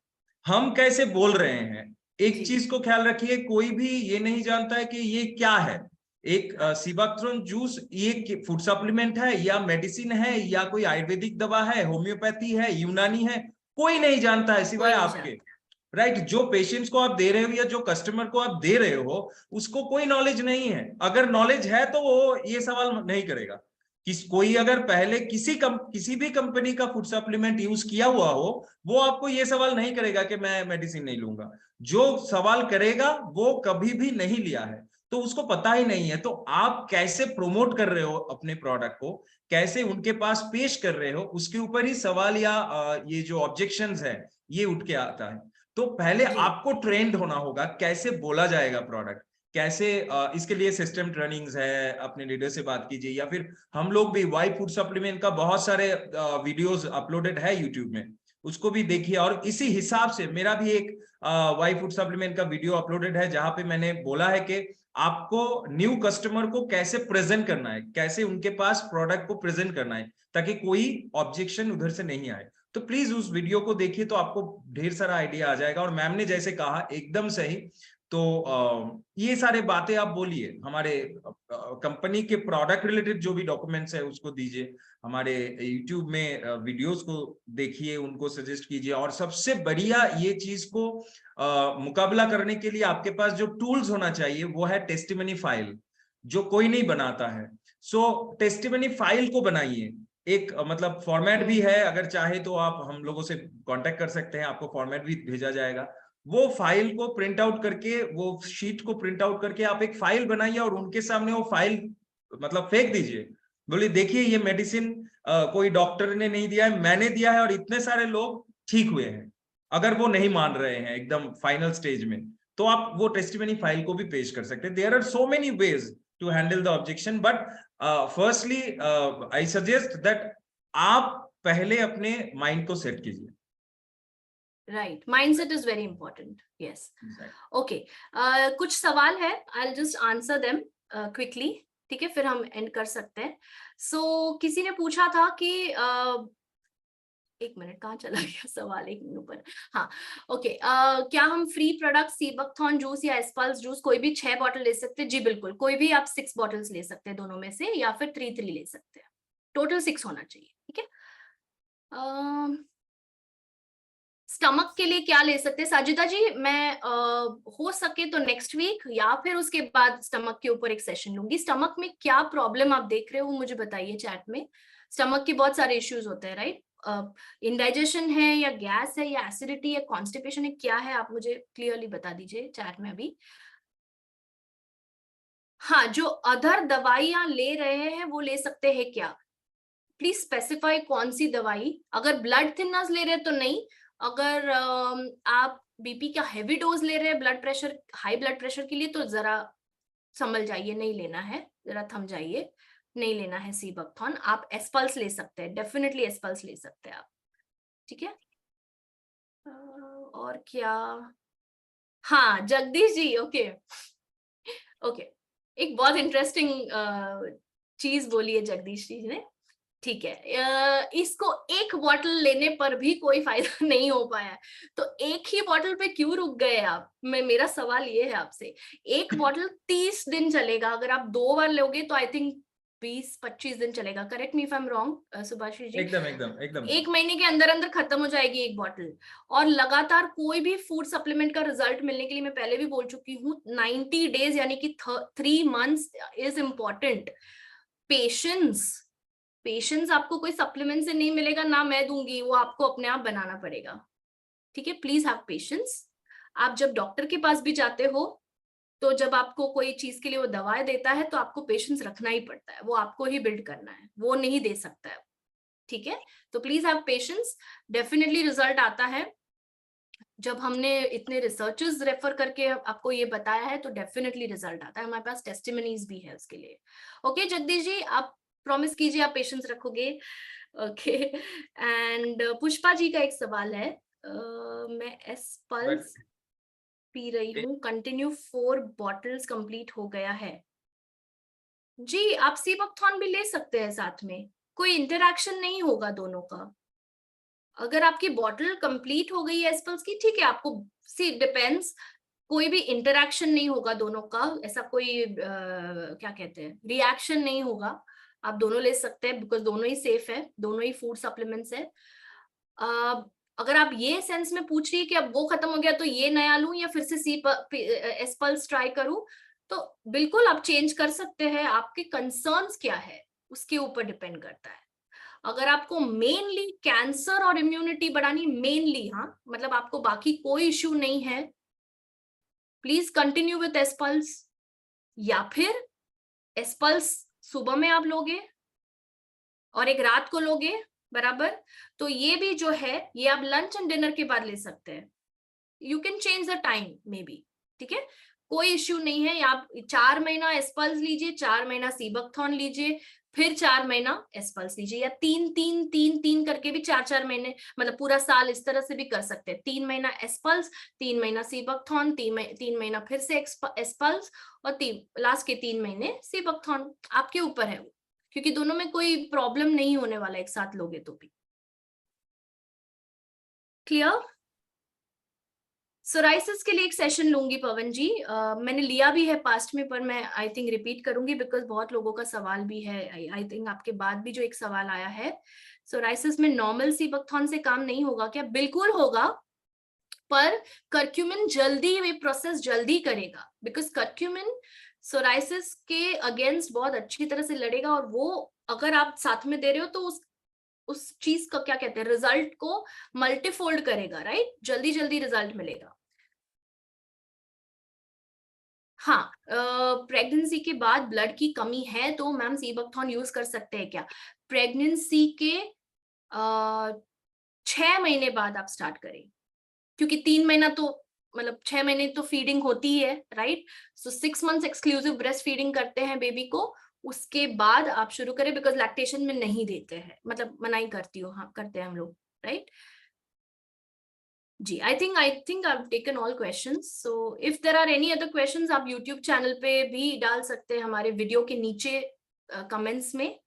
हम कैसे बोल रहे हैं। एक जी चीज को ख्याल रखिए, कोई भी ये नहीं जानता है कि ये क्या है। एक सीबाक्थ्रोन जूस ये फूड सप्लीमेंट है या मेडिसिन है या कोई आयुर्वेदिक दवा है, होम्योपैथी है, यूनानी है, कोई नहीं जानता है सिवाय कोई नहीं आपके। जानता। राइट, जो पेशेंट्स को आप दे रहे हो या जो कस्टमर को आप दे रहे हो उसको कोई नॉलेज नहीं है। अगर नॉलेज है तो वो ये सवाल नहीं करेगा, कोई अगर पहले किसी भी कंपनी का फूड सप्लीमेंट यूज किया हुआ हो, वो आपको ये सवाल नहीं करेगा कि मैं मेडिसिन नहीं लूंगा। जो सवाल करेगा वो कभी भी नहीं लिया है, तो उसको पता ही नहीं है। तो आप कैसे प्रमोट कर रहे हो अपने प्रोडक्ट को, कैसे उनके पास पेश कर रहे हो, उसके ऊपर ही सवाल या ये जो ऑब्जेक्शंस है ये उठ के आता है। तो पहले आपको ट्रेंड होना होगा, कैसे बोला जाएगा प्रोडक्ट, कैसे इसके लिए सिस्टम ट्रेनिंग्स है, अपने लीडर से बात कीजिए, या फिर हम लोग भी वाई फूड सप्लीमेंट का बहुत सारे वीडियोस अपलोडेड है यूट्यूब में, उसको भी देखिए। और इसी हिसाब से मेरा भी एक वाई फूड सप्लीमेंट का वीडियो अपलोडेड है, जहां पे मैंने बोला है कि आपको न्यू कस्टमर को कैसे प्रेजेंट करना है, कैसे उनके पास प्रोडक्ट को प्रेजेंट करना है, ताकि कोई ऑब्जेक्शन उधर से नहीं आए। तो प्लीज उस वीडियो को देखिए, तो आपको ढेर सारा आइडिया आ जाएगा। और मैम ने जैसे कहा एकदम सही, तो ये सारे बातें आप बोलिए, हमारे कंपनी के प्रोडक्ट रिलेटेड जो भी डॉक्यूमेंट्स है उसको दीजिए, हमारे यूट्यूब में वीडियोस को देखिए, उनको सजेस्ट कीजिए। और सबसे बढ़िया ये चीज को मुकाबला करने के लिए आपके पास जो टूल्स होना चाहिए वो है टेस्टिमनी फाइल, जो कोई नहीं बनाता है। सो टेस्टिमनी फाइल को बनाइए, एक मतलब फॉर्मेट भी है, अगर चाहे तो आप हम लोगों से कांटेक्ट कर सकते हैं, आपको फॉर्मेट भी भेजा जाएगा। वो फाइल को प्रिंट आउट करके, वो शीट को प्रिंट आउट करके आप एक फाइल बनाइए, और उनके सामने वो फाइल मतलब फेंक दीजिए, बोलिए देखिए ये मेडिसिन कोई डॉक्टर ने नहीं दिया है, मैंने दिया है, और इतने सारे लोग ठीक हुए हैं। अगर वो नहीं मान रहे हैं एकदम फाइनल स्टेज में, तो आप वो टेस्टिमनी फाइल को भी पेश कर सकते हैं। There are so many ways to handle the objection, but firstly I suggest that आप पहले अपने माइंड को सेट कीजिए। Right, mindset is very important. Yes, okay. कुछ सवाल है, I will just answer them quickly, ठीक है, फिर हम एंड कर सकते हैं। किसी ने पूछा था कि एक मिनट, कहाँ चला गया सवाल, एक मिनट ऊपर। हाँ, ओके। क्या हम फ्री प्रोडक्ट सीबकथॉर्न जूस या एस्पल्स जूस कोई भी 6 बॉटल ले सकते हैं? जी बिल्कुल, कोई भी आप 6 बॉटल्स ले सकते हैं दोनों में से, या फिर 3 ले सकते हैं, टोटल 6 होना चाहिए, ठीक है। स्टमक के लिए क्या ले सकते हैं साजिदा जी? मैं हो सके तो नेक्स्ट वीक या फिर उसके बाद स्टमक के ऊपर एक सेशन लूंगी। स्टमक में क्या प्रॉब्लम आप देख रहे हो मुझे बताइए चैट में। स्टमक के बहुत सारे इश्यूज होते हैं, राइट? इंडाइजेशन है या गैस है या एसिडिटी या कॉन्स्टिपेशन है, क्या है आप मुझे क्लियरली बता दीजिए चैट में अभी। हाँ, जो अदर दवाइयां ले रहे हैं वो ले सकते हैं क्या? प्लीज स्पेसिफाई कौन सी दवाई। अगर ब्लड थिनर्स ले रहे हैं तो नहीं, अगर आप बीपी का हैवी डोज ले रहे हैं blood pressure, high blood pressure के लिए, तो जरा संभल जाइए, नहीं लेना है, जरा थम जाइए, नहीं लेना है सीबकथॉर्न। आप एस्पल्स ले सकते हैं, डेफिनेटली एस्पल्स ले सकते हैं आप, ठीक है। और क्या, हाँ जगदीश जी, ओके ओके, एक बहुत इंटरेस्टिंग चीज बोली है जगदीश जी ने, ठीक है। इसको एक बॉटल लेने पर भी कोई फायदा नहीं हो पाया, तो एक ही बॉटल पे क्यों रुक गए आप? मेरा सवाल ये है आपसे। एक बॉटल 30 दिन चलेगा, अगर आप 2 बार लोगे तो आई थिंक 20-25 दिन चलेगा। Correct me if I am wrong Subhashi ji. एकदम एकदम एकदम 1 महीने के अंदर अंदर खत्म हो जाएगी एक बॉटल। और लगातार कोई भी फूड सप्लीमेंट का रिजल्ट मिलने के लिए, मैं पहले भी बोल चुकी हूँ, 90 डेज यानी कि 3 मंथ्स इज इम्पोर्टेंट। पेशेंस आपको कोई सप्लीमेंट से नहीं मिलेगा, ना मैं दूंगी, वो आपको अपने आप बनाना पड़ेगा, ठीक है। Please have patience. आप जब डॉक्टर के पास भी जाते हो, तो जब आपको कोई चीज के लिए वो दवाएं देता है, तो आपको पेशेंस रखना ही पड़ता है, वो आपको ही बिल्ड करना है, वो नहीं दे सकता है, ठीक है। तो please have patience, definitely result आता है। जब हमने इतने रिसर्चर्स रेफर करके आपको ये बताया है, तो डेफिनेटली रिजल्ट आता है, हमारे पास टेस्टिमनीज भी है उसके लिए। ओके जगदीश जी, आप प्रॉमिस कीजिए आप पेशेंस रखोगे, ओके। एंड पुष्पा जी का एक सवाल है, मैं एस्पल्स पी रही हूँ, कंटिन्यू 4 बॉटल्स कंप्लीट हो गया है। जी, आप सीबकथॉर्न भी ले सकते हैं साथ में, कोई इंटरैक्शन नहीं होगा दोनों का। अगर आपकी बॉटल कंप्लीट हो गई है एस्पल्स की, ठीक है, आपको सी डिपेंड्स, कोई भी इंटरैक्शन नहीं होगा दोनों का, ऐसा कोई क्या कहते हैं, रिएक्शन नहीं होगा, आप दोनों ले सकते हैं, बिकॉज दोनों ही सेफ है, दोनों ही फूड सप्लीमेंट्स है। अगर आप ये सेंस में पूछ रही है कि अब वो खत्म हो गया तो ये नया लूं या फिर से एस्पल्स ट्राई करूं, तो बिल्कुल आप चेंज कर सकते हैं। आपके कंसर्न्स क्या है? उसके ऊपर डिपेंड करता है। अगर आपको मेनली कैंसर और इम्यूनिटी बढ़ानी, मेनली, हाँ, मतलब आपको बाकी कोई इश्यू नहीं है, प्लीज कंटिन्यू विथ एस्पल्स, या फिर एस्पल्स सुबह में आप लोगे और एक रात को लोगे, बराबर। तो ये भी जो है ये आप लंच एंड डिनर के बाद ले सकते हैं, you can change the time may be, ठीक है, कोई इश्यू नहीं है। आप 4 महीना एस्पल्स लीजिए, 4 महीना सीबकथॉर्न लीजिए, फिर 4 महीना एस्पल्स लीजिए, या 3-3-3-3 करके भी 4-4 महीने, मतलब पूरा साल इस तरह से भी कर सकते हैं। 3 महीना एस्पल्स, 3 महीना सीबकथॉर्न, 3 महीना फिर से एस्पल्स, और लास्ट के 3 महीने सीबकथॉर्न, आपके ऊपर है वो, क्योंकि दोनों में कोई प्रॉब्लम नहीं होने वाला एक साथ लोगे तो भी। क्लियर? सोराइसिस के लिए एक सेशन लूंगी पवन जी, मैंने लिया भी है पास्ट में, पर मैं आई थिंक रिपीट करूंगी बिकॉज बहुत लोगों का सवाल भी है। आई थिंक आपके बाद भी जो एक सवाल आया है, सोराइसिस में नॉर्मल सीबकथॉर्न से काम नहीं होगा क्या? बिल्कुल होगा, पर करक्यूमिन जल्दी ये प्रोसेस जल्दी करेगा, बिकॉज करक्यूमिन सोराइसिस के अगेंस्ट बहुत अच्छी तरह से लड़ेगा, और वो अगर आप साथ में दे रहे हो तो उस चीज का क्या कहते हैं, रिजल्ट को मल्टीफोल्ड करेगा, राइट? जल्दी जल्दी रिजल्ट मिलेगा। हाँ, प्रेगनेंसी के बाद ब्लड की कमी है तो मैम सीबकथॉर्न यूज कर सकते हैं क्या? प्रेगनेंसी के 6 महीने बाद आप स्टार्ट करें, क्योंकि 3 महीना तो मतलब 6 महीने तो फीडिंग होती है, राइट? सो 6 मंथ्स एक्सक्लूसिव ब्रेस्ट फीडिंग करते हैं बेबी को, उसके बाद आप शुरू करें, बिकॉज लैक्टेशन में नहीं देते हैं, मतलब मनाही करती हो, हाँ करते हैं हम लोग, राइट? जी, I think I've taken all questions. So if there are any other questions, आप YouTube चैनल पे भी डाल सकते हैं हमारे वीडियो के नीचे कमेंट्स में,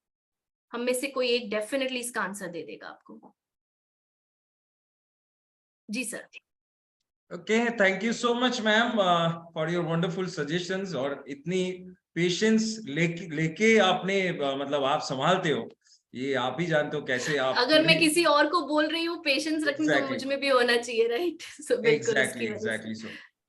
हम में से कोई एक डेफिनेटली इसका आंसर दे देगा आपको। जी sir. Okay, thank you so much ma'am for your wonderful suggestions, और इतनी पेशेंस लेके आपने मतलब आप संभालते हो, ये आप ही जानते हो कैसे आप। अगर मैं किसी और को बोल रही हूँ पेशेंस रखने, तो मुझ में भी होना चाहिए, राइट? सो बिल्कुल एग्जैक्टली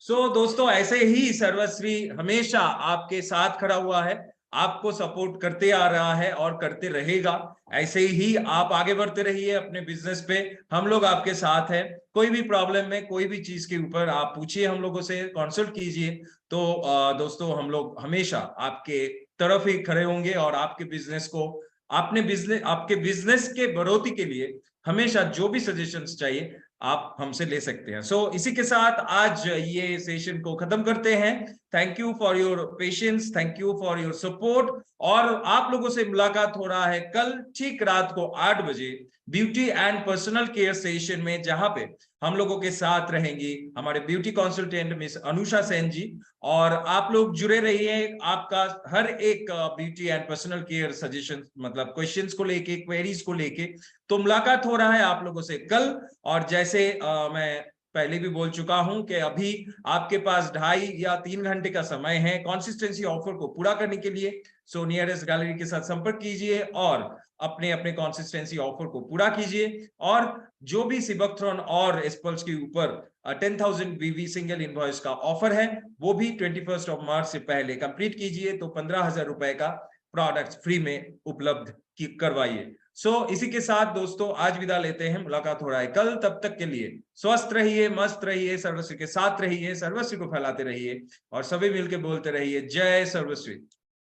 सो दोस्तों, ऐसे ही सर्वश्री हमेशा आपके साथ खड़ा हुआ है, आपको सपोर्ट करते आ रहा है और करते रहेगा। ऐसे ही आप आगे बढ़ते रहिए अपने बिजनेस पे, हम लोग आपके साथ हैं। कोई भी प्रॉब्लम में, कोई भी चीज के ऊपर आप पूछिए, हम लोगों से कंसल्ट कीजिए। तो दोस्तों, हम लोग हमेशा आपके तरफ ही खड़े होंगे, और आपके बिजनेस को, आपके बिजनेस के बढ़ोतरी के लिए हमेशा जो भी सजेशंस चाहिए आप हमसे ले सकते हैं। सो इसी के साथ आज ये सेशन को खत्म करते हैं। Thank you for your patience, thank you for your support, और आप लोगों से मुलाकात हो रहा है कल ठीक रात को 8 बजे beauty and personal care session में, जहां पे हम लोगों के साथ रहेंगी हमारे beauty consultant miss Anusha Sen ji. और आप लोग जुड़े रहिए, आपका हर एक beauty and personal care suggestion, मतलब क्वेश्चंस को लेके, क्वेरीज को लेके। तो मुलाकात हो रहा है आप लोगों से कल। और जैसे मैं पहले भी बोल चुका हूं कि अभी आपके पास 2.5 या 3 घंटे का समय है कंसिस्टेंसी ऑफर को पूरा करने के लिए। सो नियरेस्ट गैलरी के साथ संपर्क कीजिए और अपने अपने कंसिस्टेंसी ऑफर को पूरा कीजिए। और जो भी सीबकथॉर्न और एस्पल्स के ऊपर 10,000 वीवी सिंगल इनवॉइस का ऑफर है, वो भी 21 मार्च से पहले कंप्लीट कीजिए, तो 15,000 रुपए का प्रोडक्ट फ्री में उपलब्ध करवाइए। सो इसी के साथ दोस्तों आज विदा लेते हैं, मुलाकात हो रहा है कल। तब तक के लिए स्वस्थ रहिए, मस्त रहिए, सर्वश्री के साथ रहिए, सर्वश्री को फैलाते रहिए, और सभी मिलकर बोलते रहिए जय सर्वश्री।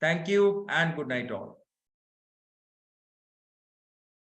Thank you and good night all.